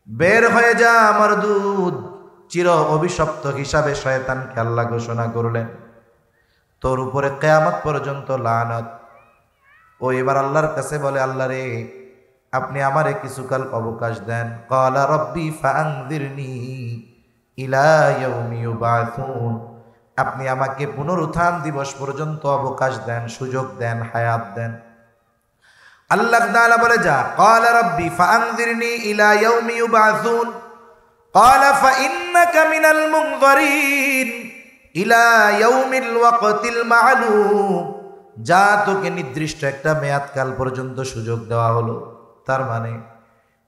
বের হয়ে যা আমার দুধ। চির অভিশপ্ত হিসাবে শয়তানকে আল্লাহ ঘোষণা করলেন, তোর উপরে কিয়ামত পর্যন্ত লানত। ও এবার আল্লাহর কাছে বলে, আল্লাহ রে আপনি আমারে কিছুকাল অবকাশ দেন। ক্বালা রাব্বি ফাআনযিরনি ইলা ইয়াউমি ইউবাসুন, আপনি আমাকে পুনরুত্থান দিবস পর্যন্ত অবকাশ দেন, সুযোগ দেন, হায়াত দেন। আল্লাহ তাআলা বলে যা। ক্বালা রাব্বি ফাআনযিরনি ইলা ইয়াউমি ইউবাসুন, ক্বালা ফাইন্নাকা মিনাল মুনযারিন ইলা ইয়াউমিল ওয়াকতিল মা'লুম, যা তোকে নির্দিষ্ট একটা মেয়াদকাল পর্যন্ত সুযোগ দেওয়া হলো। তার মানে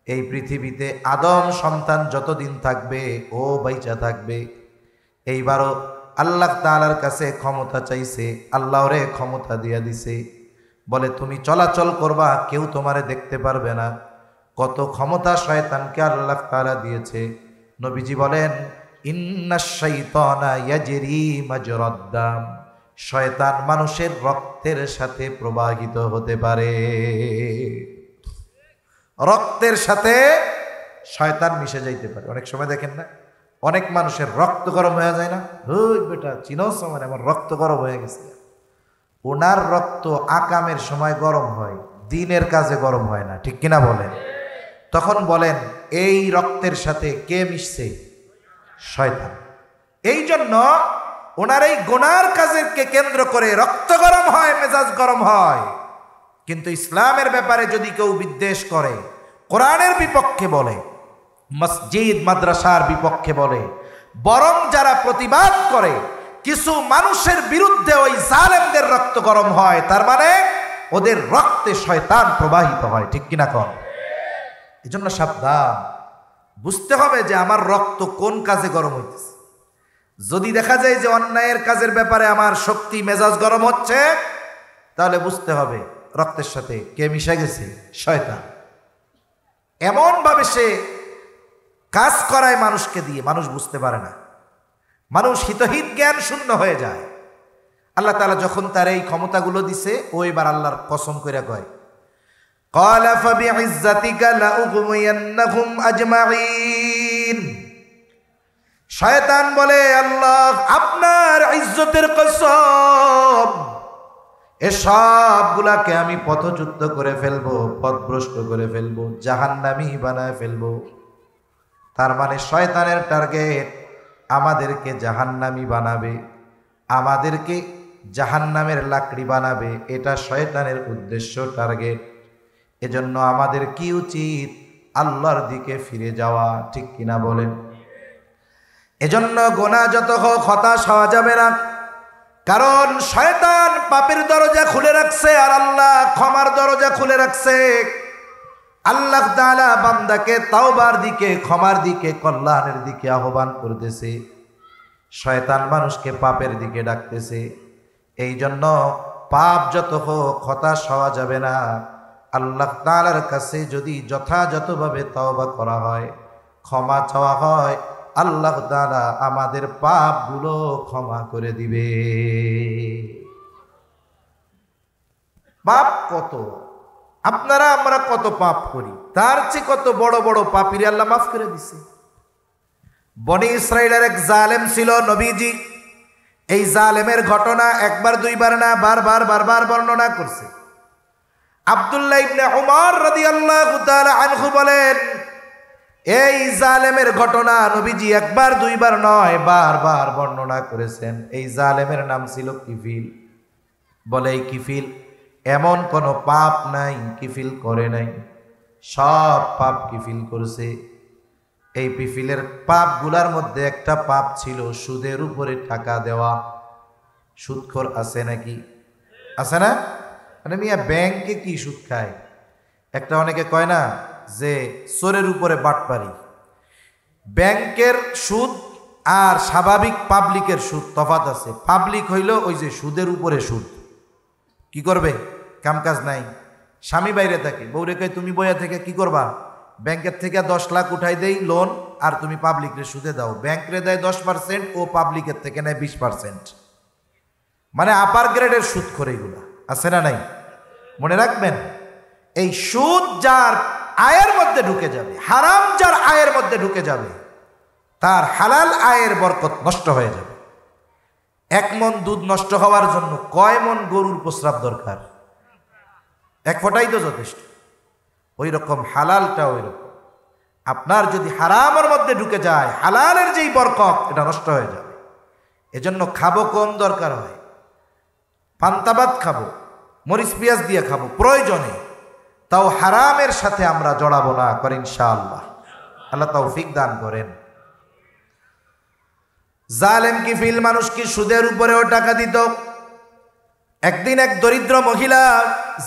এই পৃথিবীতে আদম সন্তান যতদিন থাকবে ও বাইচা থাকবে। এইবারও আল্লাহ তাআলার কাছে ক্ষমতা চাইছে, আল্লাহরে ক্ষমতা দিয়া দিছে, বলে তুমি চলাচল করবা, কেউ তোমারে দেখতে পারবে না। কত ক্ষমতা শয়তানকে আল্লাহ তাআলা দিয়েছে। নবীজি বলেন ইন্নাশ শাইতানা ইয়াজরি মাজরাদ দাম, শয়তান মানুষের রক্তের সাথে প্রবাহিত হতে পারে। রক্তের সাথে শয়তান মিশে যাইতে পারে। অনেক সময় দেখেন না, অনেক মানুষের রক্ত গরম হয়ে যায় না, ওই বেটা চিনোস মানে আমার রক্ত গরম হয়ে গেছে। ওনার রক্ত আকামের সময় গরম হয়, দিনের কাজে গরম হয় না, ঠিক কিনা বলেন? তখন বলেন এই রক্তের সাথে কে মিশছে? শয়তান। এই জন্য ওনার এই গুনার কাজকে কেন্দ্র করে রক্ত গরম হয়, মেজাজ গরম হয়। কিন্তু ইসলামের ব্যাপারে যদি কেউ বিদ্বেষ করে, কোরআনের বিপক্ষে বলে, মসজিদ মাদ্রাসার বিপক্ষে বলে, বরং যারা প্রতিবাদ করে কিছু মানুষের বিরুদ্ধে ওই জালেমদের রক্ত গরম হয়, তার মানে ওদের রক্তে শয়তান প্রবাহিত হয়, ঠিক কিনা কন? এই জন্য সাবধান, বুঝতে হবে যে আমার রক্ত কোন কাজে গরম হইতেছে। যদি দেখা যায় যে অন্যায়ের কাজের ব্যাপারে আমার শক্তি মেজাজ গরম হচ্ছে, তাহলে বুঝতে হবে রক্তের সাথে কে মিশে গেছে? শয়তান। এমন ভাবে সে কাজ করায় মানুষকে দিয়ে, মানুষ বুঝতে পারে না, মানুষ হিতহিত জ্ঞান শূন্য হয়ে যায়। আল্লাহ তাআলা যখন তার এই ক্ষমতাগুলো দিছে, ও এবার আল্লাহর কসম কইরা কয় ক্বালা ফাবিইজ্জাতিকা লাউগওয়িয়ান্নাহুম আজমাইন। শয়তান বলে আল্লাহ আপনার ইজ্জতের কসম, এসবগুলাকে আমি পথচ্যুত করে ফেলবো, পথভ্রষ্ট করে ফেলবো, জাহান্নামী বানায় ফেলবো। তার মানে শয়তানের টার্গেট আমাদেরকে জাহান্নামী বানাবে, আমাদেরকে জাহান্নামের লাকড়ি বানাবে, এটা শয়তানের উদ্দেশ্য, টার্গেট। এজন্য আমাদের কি উচিত? আল্লাহর দিকে ফিরে যাওয়া, ঠিক কিনা বলেন? এজন্য গোনা যত হোক হতাশ হওয়া যাবে না, কারণ শয়তান পাপের দরজা খুলে রাখছে আর আল্লাহ ক্ষমার দরজা খুলে রাখছে। আল্লাহ তাআলা বান্দাকে তাওবার দিকে, ক্ষমার দিকে, কল্যাণের দিকে আহ্বান করতেছে, শয়তান মানুষকে পাপের দিকে ডাকতেছে। এই জন্য পাপ যত হোক হতাশ হওয়া যাবে না। আল্লাহ তাআলার কাছে যদি যথাযথভাবে তওবা করা হয়, ক্ষমা চাওয়া হয়, আল্লাহ তাআলা আমাদের পাপগুলো ক্ষমা করে দিবে। পাপ কত, আপনারা আমরা কত পাপ করি, তার চেয়ে কত বড় বড় পাপীরে আল্লাহ মাফ করে দিছে। বনি ইসরাইলের এক জালেম ছিল নবীজি, এই জালেমের ঘটনা একবার দুইবার না, বারবার বর্ণনা করছে। আব্দুল্লাহ ইবনে উমর রাদিয়াল্লাহু তাআলা আনহু বলেন, এই জালেমের ঘটনা নবীজি একবার দুইবার নয়, বারবার বর্ণনা করেছেন। এই জালেমের নাম ছিল কিফিল। বলে এই কিফিল এমন কোনো পাপ নাই কিফিল করে নাই, সব পাপ কিফিল করেছে। এই কিফিলের পাপগুলার মধ্যে একটা পাপ ছিল সুদের উপরে টাকা দেওয়া। সুদখোর আছে নাকি? আছে না? মানে মিয়া ব্যাংকে কি সুদ খায়? একটা অনেকে কয় না যে চোরের উপরে বাটপারি। ব্যাংকের সুদ আর স্বাভাবিক পাবলিকের সুদ তফাৎ আছে। পাবলিক হইল ওই যে সুদের উপরে সুদ। কি করবে? কামকাজ নাই, স্বামী বাইরে থাকে, বউরে কয় তুমি বইয়া থেকে কি করবা? ব্যাংকের থেকে 10 লাখ উঠাই দেই লোন, আর তুমি পাবলিকরে সুদে দাও। ব্যাংকরে দেয় 10%, ও পাবলিকের থেকে নেয় 20%। মানে আপার গ্রেডের সুদ করে এগুলা আছে না নাই? মনে রাখবেন, এই সুদ যার আয়ের মধ্যে ঢুকে যাবে, হারাম যার আয়ের মধ্যে ঢুকে যাবে, তার হালাল আয়ের বরকত নষ্ট হয়ে যাবে। 1 মণ দুধ নষ্ট হওয়ার জন্য কয় মণ গরুর প্রস্রাব দরকার? 1 ফোঁটাই তো যথেষ্ট। ওই রকম হালালটা ওই রকম। আপনার যদি হারামের মধ্যে ঢুকে যায়, হালালের যেই বরকত, এটা নষ্ট হয়ে যাবে। এজন্য খাবো কম দরকার হয়, পান্তাবাদ খাবো, মরিচ পেঁয়াজ দিয়ে খাবো প্রয়োজনে, তাও হারামের সাথে আমরা জড়াবো না, করেন ইনশাআল্লাহ। আল্লাহ তৌফিক দান করেন। জালেম কিফিল মানুষ কি সুদের উপরেও টাকা দিত। একদিন এক দরিদ্র মহিলা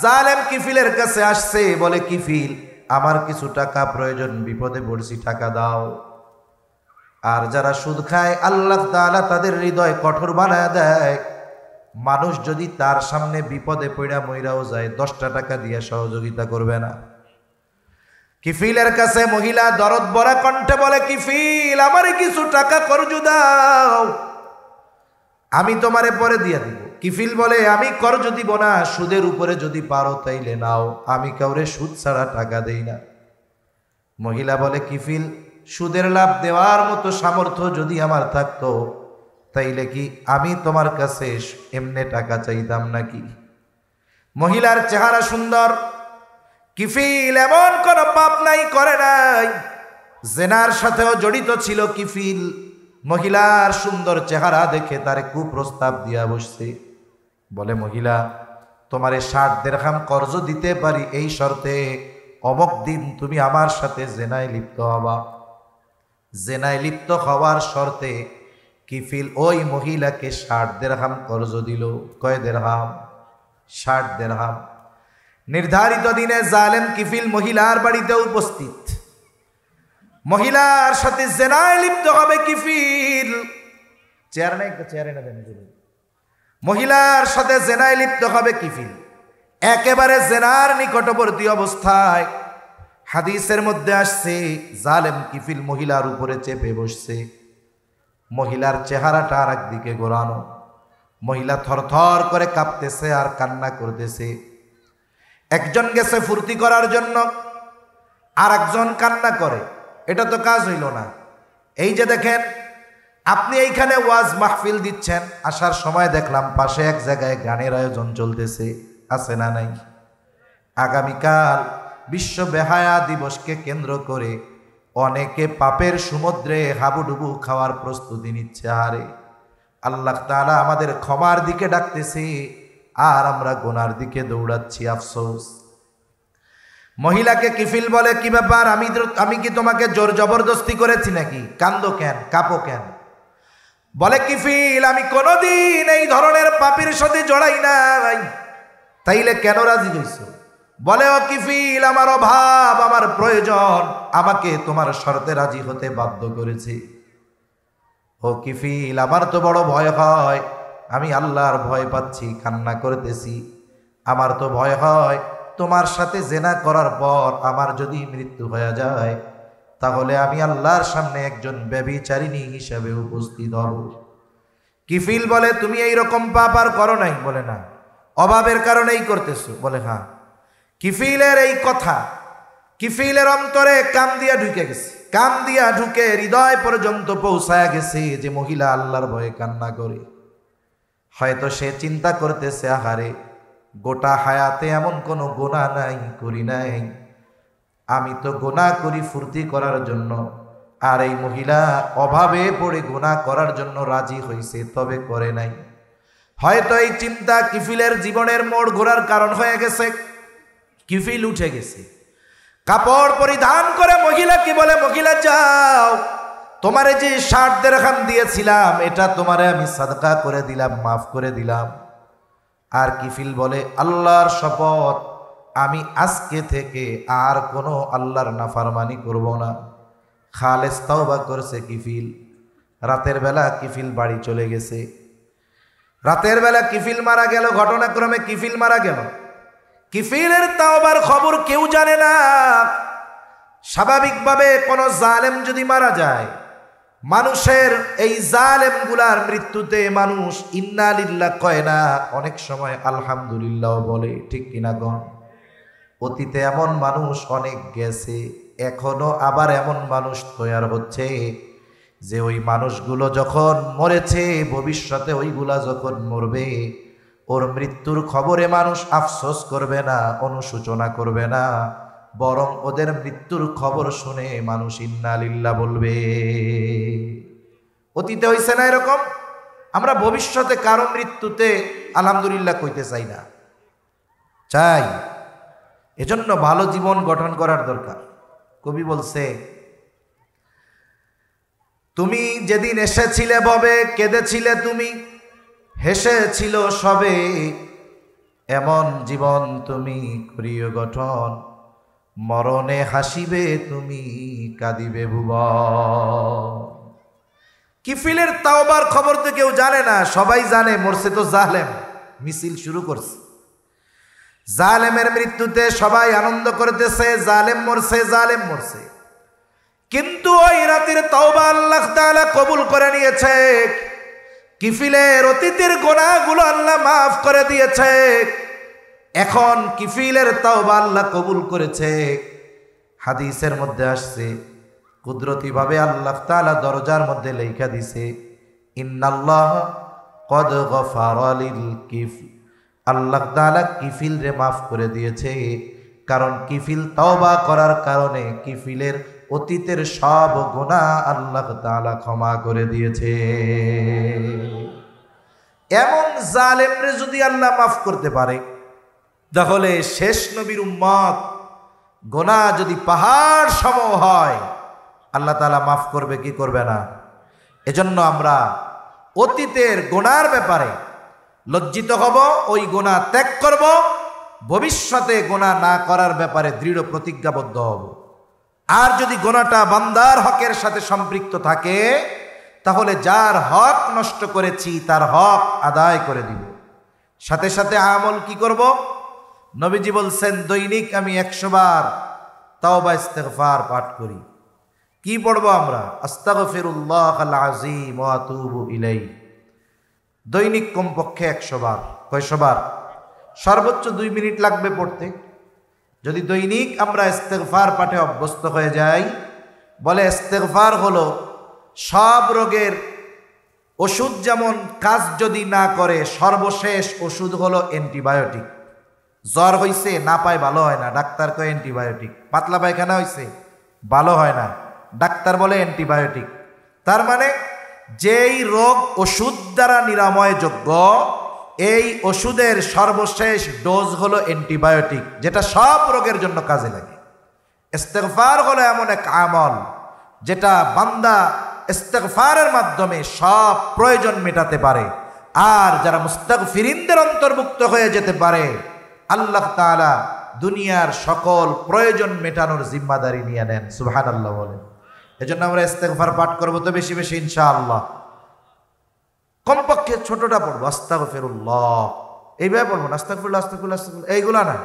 জালেম কিফিলের কাছে আসছে, বলে কিফিল আমার কিছু টাকা প্রয়োজন, বিপদে পড়ছি, টাকা দাও। আর যারা সুদ খায় আল্লাহ তাআলা তাদের হৃদয় কঠোর বানায় দেয়। মানুষ যদি তার সামনে বিপদে পড়া মইরাও যায় 10টা টাকা দিয়ে সহযোগিতা করবে না। কিফিলের কাছে মহিলা দরদ ভরা কণ্ঠে বলে, কিফিল আমারে কিছু টাকা কর্জ দাও, আমি তোমারে পরে দিয়ে দিব। কিফিল বলে, আমি কর্জ দিব না, সুদের উপরে যদি পারো তাইলে নাও, আমি কাউরে সুদ ছাড়া টাকা দেই না। মহিলা বলে, কিফিল সুদের লাভ দেওয়ার মতো সামর্থ্য যদি আমার থাকতো তাইলে কি আমি তোমার কাছে এমনি টাকা চাইতাম নাকি? মহিলার চেহারা সুন্দর, কিফিল এমন কোন পাপ নাই করে নাই, জেনার সাথেও জড়িত ছিল কিফিল। মহিলার সুন্দর চেহারা দেখে তারে কুপ্রস্তাব দিয়া বসছে। বলে, মহিলা তোমারে 60 দিরহাম কর্জ দিতে পারি এই শর্তে অমুক দিন তুমি আমার সাথে জেনায় লিপ্ত হবা। জেনায় লিপ্ত হওয়ার শর্তে কিফিল ওই মহিলাকে 60 দিরহাম কর্জ দিল। কয় দিরহাম? 60 দিরহাম। নির্ধারিত দিনে জালেম কিফিল মহিলার বাড়িতে উপস্থিত। মহিলার সাথে জেনায় লিপ্ত হবে কিফিল। চেয়ারে না দেন। মহিলার সাথে জেনায় লিপ্ত হবে কিফিল একেবারে জেনার নিকটবর্তী অবস্থায়। হাদিসের মধ্যে আসছে জালেম কিফিল মহিলার উপরে চেপে বসছে। মহিলার চেহারাটা আর একদিকে ঘোরানো। মহিলা থরথর করে কাঁপতেছে আর কান্না করতেছে। একজন গেছে ফুর্তি করার জন্য, আর একজন কান্না করে। এটা তো কাজ হইল না। এই যে দেখেন, আপনি এইখানে ওয়াজ মাহফিল দিচ্ছেন, আসার সময় দেখলাম পাশে এক জায়গায় গানের আয়োজন চলতেছে, আছে না নাই? আগামীকাল বিশ্ব বেহায়া দিবসকে কেন্দ্র করে অনেকে পাপের সমুদ্রে হাবুডুবু খাওয়ার প্রস্তুতি নিচ্ছে। আরে আল্লাহ তাআলা আমাদের ক্ষমার দিকে ডাকতেছে আর আমরা গুনার দিকে দৌড়াচ্ছি। আফসোস। মহিলাকে কিফিল বলে, কি ব্যাপার, আমি কি তোমাকে জোর জবরদস্তি করেছি নাকি? কান্দো কেন, কাঁপো কেন? বলে, কিফিল আমি কোনোদিন এই ধরনের পাপের সাথে জড়াই নাই। তাইলে কেন রাজি হইছো? বলে, ও কিফিল আমার অভাব, আমার প্রয়োজন আমাকে তোমার শর্তে রাজি হতে বাধ্য করেছে। ও কিফিল আমার তো বড় ভয় হয়, আমি আল্লাহর ভয় পাচ্ছি, কান্না করতেছি। আমার তো ভয় হয় তোমার সাথে জেনা করার পর আমার যদি মৃত্যু হয়ে যায় তাহলে আমি আল্লাহর সামনে একজন ব্যভিচারিণী হিসেবে উপস্থিত হব। কিফিল বলে, তুমি এই রকম পাপ আর করো নাই? বলে, না। অভাবের কারণেই করতেছো? বলে, হ্যাঁ। কিফিলের এই কথা কিফিলের অন্তরে কাম দিয়া ঢুকে গেছে। কাম দিয়া ঢুকে হৃদয় পর্যন্ত পৌঁছায়া গেছে যে মহিলা আল্লাহর ভয়ে কান্না করে। হয়তো সে চিন্তা করতেছে, আহারে গোটা হায়াতে এমন কোনো গুনাহ নাই, করি নাই, আমি তো গুনাহ করি ফুর্তি করার জন্য, আর এই মহিলা অভাবে পড়ে গুনাহ করার জন্য রাজি হইছে, তবে করে নাই। হয়তো এই চিন্তা কিফিলের জীবনের মোড় ঘোরার কারণ হয়ে গেছে। কিফিল উঠে গেছে, কাপড় পরিধান করে মহিলা কি বলে, মহিলা যাও, তোমারে যে 60 দিরহাম দিয়েছিলাম এটা তোমারে আমি সাদকা করে দিলাম, মাফ করে দিলাম। আর কিফিল বলে, আল্লাহর শপথ আমি আজকে থেকে আর কোনো আল্লাহর নাফরমানি করব না। খালেস তওবা করছে কিফিল। রাতের বেলা কিফিল বাড়ি চলে গেছে। রাতের বেলা কিফিল মারা গেল, ঘটনাক্রমে কিফিল মারা গেল। কিফিলের তাওবার খবর কেউ জানে না। স্বাভাবিকভাবে কোনো জালেম যদি মারা যায়, মানুষের এই জালেম গুলার মৃত্যুতে মানুষ ইন্না লিল্লাহ কয় না, অনেক সময় আলহামদুলিল্লাহ বলে, ঠিক কিনা গণ? অতীতে এমন মানুষ অনেক গেছে, এখনো আবার এমন মানুষ তৈরি হচ্ছে যে ওই মানুষগুলো যখন মরেছে, ভবিষ্যতে ওইগুলা যখন মরবে, ওর মৃত্যুর খবরে মানুষ আফসোস করবে না, অনুশোচনা করবে না, বরং ওদের মৃত্যুর খবর শুনে মানুষ ইন্না লিল্লাহ বলবে। অতীতে হইছে না এরকম? আমরা ভবিষ্যতে কারো মৃত্যুতে আলহামদুলিল্লাহ কইতে চাই না, চাই। এজন্য ভালো জীবন গঠন করার দরকার। কবি বলছে, তুমি যেদিন এসেছিলে ভবে কেঁদেছিলে তুমি, হেসেছিল সবে, এমন জীবন তুমি করিও গঠন, মরণে হাসিবে তুমি কাঁদিবে ভুবন। কিফিলের তাওবার খবর তো কেউ জানে না, সবাই জানে মরছে তো জালেম, মিছিল শুরু করছে। জালেমের মৃত্যুতে সবাই আনন্দ করতেছে, জালেম মরছে, জালেম মরছে। কিন্তু ওই রাতের তাওবা আল্লাহ তাআলা কবুল করে নিয়েছে। কিফিলের অতীতের গুনাহগুলো আল্লাহ মাফ করে দিয়েছে। এখন কিফিলের তাওবা আল্লাহ কবুল করেছে। হাদিসের মধ্যে আসছে, কুদরতি ভাবে আল্লাহ তাআলা দরজার মধ্যে লেখা দিছে, ইন্নাল্লাহ কদ গফারা লিল কিফিল। আল্লাহ তাআলা কিফিল রে মাফ করে দিয়েছে, কারণ কিফিল তওবা করার কারণে কিফিলের অতীতের সব গুনাহ আল্লাহ তাআলা ক্ষমা করে দিয়েছে। এমন জালেমরে যদি আল্লাহ মাফ করতে পারে, তাহলে শেষ নবীর উম্মত গুনাহ যদি পাহাড় সম হয়, আল্লাহ তাআলা মাফ করবে কি করবে না? এজন্য আমরা অতীতের গুনার ব্যাপারে লজ্জিত হব, ওই গুনাহ ত্যাগ করব, ভবিষ্যতে গুনাহ না করার ব্যাপারে দৃঢ় প্রতিজ্ঞাবদ্ধ হব। আর যদি গুনাহটা বান্দার হকের সাথে সম্পৃক্ত থাকে, তাহলে যার হক নষ্ট করেছি তার হক আদায় করে দিব। সাথে সাথে আমল কি করব? নবীজি বলছেন, দৈনিক আমি 100 বার তাওবা ইস্তেগফার পাঠ করি। কি পড়ব আমরা? আস্তাগফিরুল্লাহাল আযীম ওয়া আতুবু ইলাইহি। দৈনিক কমপক্ষে 100 বার। কয়শো বার? সর্বোচ্চ 2 মিনিট লাগবে পড়তে। যদি দৈনিক আমরা ইস্তেগফার পাঠে অভ্যস্ত হয়ে যাই, বলে ইস্তেগফার হলো সব রোগের ওষুধ, যেমন কাজ যদি না করে সর্বশেষ ওষুধ হলো অ্যান্টিবায়োটিক। জ্বর হইছে, না পায় ভালো হয় না, ডাক্তার কয় অ্যান্টিবায়োটিক। পাতলা পায়খানা হইছে, ভালো হয় না, ডাক্তার বলে অ্যান্টিবায়োটিক। তার মানে যেই রোগ ওষুধ দ্বারা নিরাময়যোগ্য, এই ওষুধের সর্বশেষ ডোজ হলো অ্যান্টিবায়োটিক, যেটা সব রোগের জন্য কাজে লাগে। ইস্তেগফার হলো এমন এক আমল যেটা বান্দা ইস্তেগফারের মাধ্যমে সব প্রয়োজন মেটাতে পারে। আর যারা মুস্তাগফিরিনদের অন্তর্ভুক্ত হয়ে যেতে পারে, আল্লাহ তাআলা দুনিয়ার সকল প্রয়োজন মেটানোর জিম্মাদারি নিয়ে নেন। সুবহানাল্লাহ বলেন। এজন্য আমরা ইস্তেগফার পাঠ করব তো বেশি বেশি ইনশাআল্লাহ। কমপক্ষে ছোটটা পড়বো, আস্তাগফিরুল্লাহ, এইভাবে পড়বো না, আস্তাগফিরুল্লাহ আস্তাগফিরুল্লাহ আস্তাগফিরুল্লাহ এইগুলা না।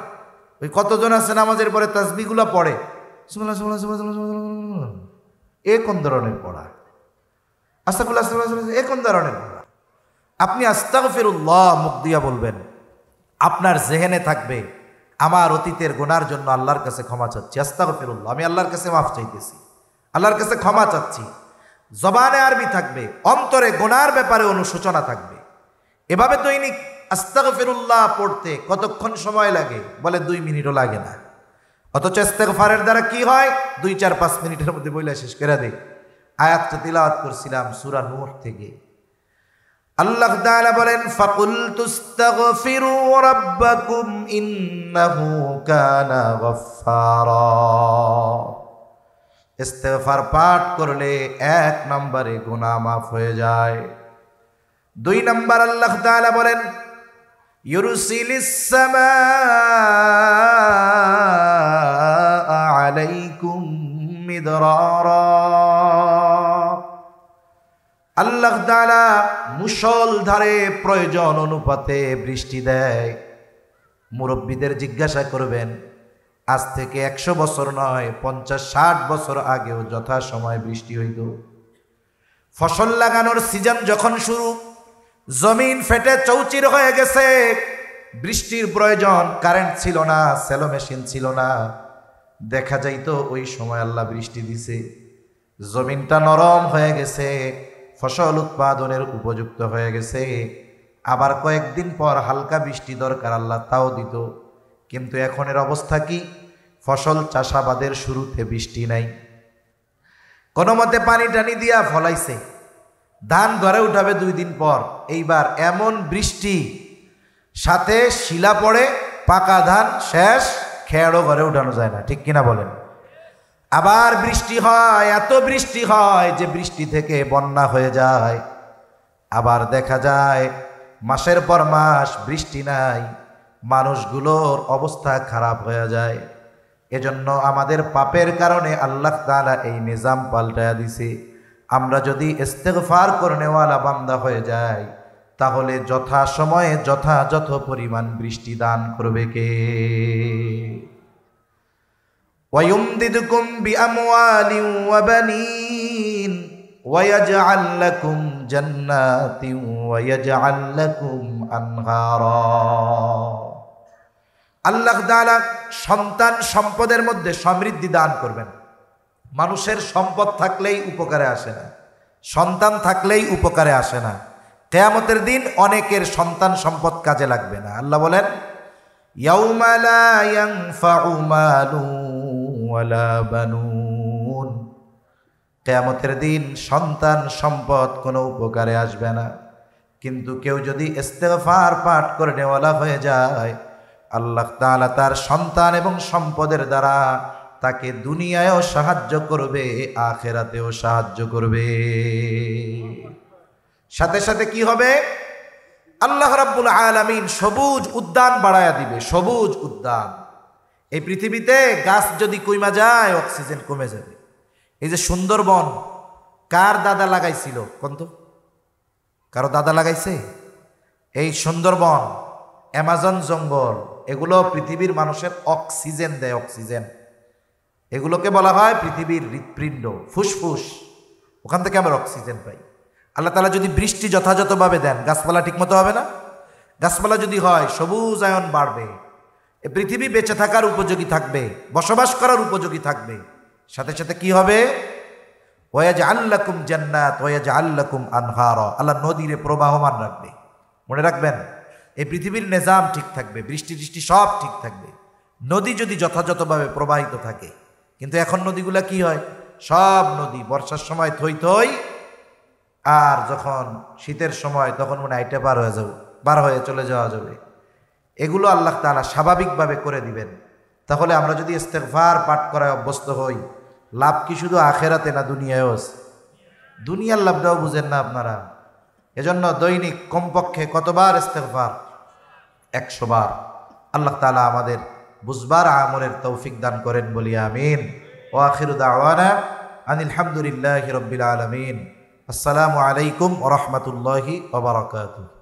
ওই কতজন আছে নামাজের পরে তাসবিহগুলো পড়ে, সুবহানাল্লাহ সুবহানাল্লাহ সুবহানাল্লাহ, এ কোন ধরনের পড়া? আস্তাগফিরুল্লাহ আস্তাগফিরুল্লাহ এ কোন ধরনের পড়া? আপনি আস্তাগফিরুল্লাহ মুখ দিয়া বলবেন, আপনার জেহেনে থাকবে আমার অতীতের গুনার জন্য আল্লাহর কাছে ক্ষমা চাচ্ছি, আস্তাগফিরুল্লাহ, আমি আল্লাহর কাছে মাফ চাইতেছি, আল্লাহর কাছে ক্ষমা চাচ্ছি। জবানে আরবি থাকবে, অন্তরে গুনার ব্যাপারে অনুশোচনা থাকবে। এভাবে দৈনিক আস্তাগফিরুল্লাহ পড়তে কতক্ষণ সময় লাগে? বলে 2 মিনিটও লাগে না। অথচ ইস্তেগফারের দ্বারা কি হয়? 2-4-5 মিনিটের মধ্যে বইলা শেষ করে দেয়। আয়াতটা তিলাওয়াত করছিলাম সূরা নূহ থেকে। আল্লাহ তাআলা বলেন, ফাকুলতুস্তাগফিরু রাব্বাকুম ইন্নাহু কানা গফফারা। ইস্তেগফার পাঠ করলে 1 নম্বরে গুনাহ মাফ হয়ে যায়। 2 নম্বর আল্লাহ তাআলা বলেন, ইউরসিলিস সামাআ আলাইকুম মিদরারা। আল্লাহ তাআলা মুষলধারে প্রয়োজন অনুপাতে বৃষ্টি দেয়। মুরব্বীদের জিজ্ঞাসা করবেন, আজ থেকে 100 বছর নয়, 50-60 বছর আগেও যথা সময় বৃষ্টি হইত। ফসল লাগানোর সিজন যখন শুরু, জমিন ফেটে চৌচির হয়ে গেছে, বৃষ্টির প্রয়োজন, কারেন্ট ছিল না, সেলো মেশিন ছিল না, দেখা যাইতো ওই সময় আল্লাহ বৃষ্টি দিছে, জমিনটা নরম হয়ে গেছে, ফসল উৎপাদনের উপযুক্ত হয়ে গেছে। আবার কয়েকদিন পর হালকা বৃষ্টি দরকার, আল্লাহ তাও দিত। কিন্তু এখনের অবস্থা কি? ফসল চাষাবাদের শুরুতে বৃষ্টি নাই, কোনো মতে পানি টানি দিয়া ফলাইছে, ধান ঘরে উঠাবে 2 দিন পর, এইবার এমন বৃষ্টি, সাথে শিলা পড়ে, পাকা ধান শেষ, খেয়ারও ঘরে উঠানো যায় না, ঠিক কিনা বলেন? আবার বৃষ্টি হয়, এত বৃষ্টি হয় যে বৃষ্টি থেকে বন্যা হয়ে যায়। আবার দেখা যায় মাসের পর মাস বৃষ্টি নাই, মানুষগুলোর অবস্থা খারাপ হয়ে যায়। এজন্য আমাদের পাপের কারণে আল্লাহ তাআলা এই নিজাম পাল্টায়া দিছে। আমরা যদি ইস্তেগফার করনেওয়ালা বান্দা হয়ে যাই, তাহলে যথা সময়ে যথাযথ পরিমাণ বৃষ্টি দান করবে কে? ওয়ায়ুমদিদকুম বিআমওয়ালিন ওয়া বানিন ওয়ায়াজআল লাকুম জান্নাতিন ওয়ায়াজআল লাকুম আনহারা। আল্লাহ তাআলা সন্তান সম্পদের মধ্যে সমৃদ্ধি দান করবেন। মানুষের সম্পদ থাকলেই উপকারে আসে না, সন্তান থাকলেই উপকারে আসে না। কিয়ামতের দিন অনেকের সন্তান সম্পদ কাজে লাগবে না। আল্লাহ বলেন, ইয়াউমা লা ইয়ানফাউ মালুন ওয়ালা বানুন। কিয়ামতের দিন সন্তান সম্পদ কোনো উপকারে আসবে না। কিন্তু কেউ যদি ইস্তেগফার পাঠ করে নেওয়ালা হয়ে যায়, আল্লাহ তাআলা তার সন্তান এবং সম্পদের দ্বারা তাকে দুনিয়ায়ও সাহায্য করবে, আখিরাতেও সাহায্য করবে। সাথে সাথে কি হবে? আল্লাহ রাব্বুল আলামিন সবুজ উদ্যান বাড়ায়া দিবে, সবুজ উদ্যান। এই পৃথিবীতে গাছ যদি কমে যায়, অক্সিজেন কমে যাবে। এই যে সুন্দরবন কার দাদা লাগাইছিল? কোন তো কারো দাদা লাগাইছে? এই সুন্দরবন, অ্যামাজন জঙ্গল, এগুলো পৃথিবীর মানুষের অক্সিজেন দেয়, অক্সিজেন। এগুলোকে বলা হয় পৃথিবীর হৃৎপিণ্ড, ফুসফুস। ওখান থেকে আমরা অক্সিজেন পাই। আল্লাহ তাআলা যদি বৃষ্টি যথাযথভাবে দেন, গাছপালা ঠিকমতো হবে না? গাছপালা যদি হয়, সবুজায়ন বাড়বে, এ পৃথিবী বেঁচে থাকার উপযোগী থাকবে, বসবাস করার উপযোগী থাকবে। সাথে সাথে কি হবে? ওয়ায়াজআল লাকুম জান্নাত ওয়ায়াজআল লাকুম আনহারা। আল্লাহ নদীরে প্রবাহমান রাখবে। মনে রাখবেন, এই পৃথিবীর নিজাম ঠিক থাকবে, বৃষ্টি টিষ্টি সব ঠিক থাকবে, নদী যদি যথাযথভাবে প্রবাহিত থাকে। কিন্তু এখন নদীগুলা কি হয়? সব নদী বর্ষার সময় থই থই, আর যখন শীতের সময় তখন মনে আইটা পার হয়ে চলে যাওয়া যাবে। এগুলো আল্লাহ তাআলা স্বাভাবিকভাবে করে দিবেন। তাহলে আমরা যদি ইস্তেগফার পাঠ করায় অভ্যস্ত হই, লাভ কি শুধু আখেরাতে না দুনিয়ায়ও আছে? দুনিয়ার লাভটাও বুঝেন না আপনারা। এজন্য দৈনিক কমপক্ষে কতবার ইস্তেগফার? 100 বার। আল্লাহ তাআলা আমাদের বুঝবার আমলের তৌফিক দান করেন, বলি আমিন। ওয়া আখিরু দাওয়ানা আনিল হামদুলিল্লাহি রাব্বিল আলামিন। আসসালামু আলাইকুম ওয়া রাহমাতুল্লাহি ওয়া বারাকাতুহু।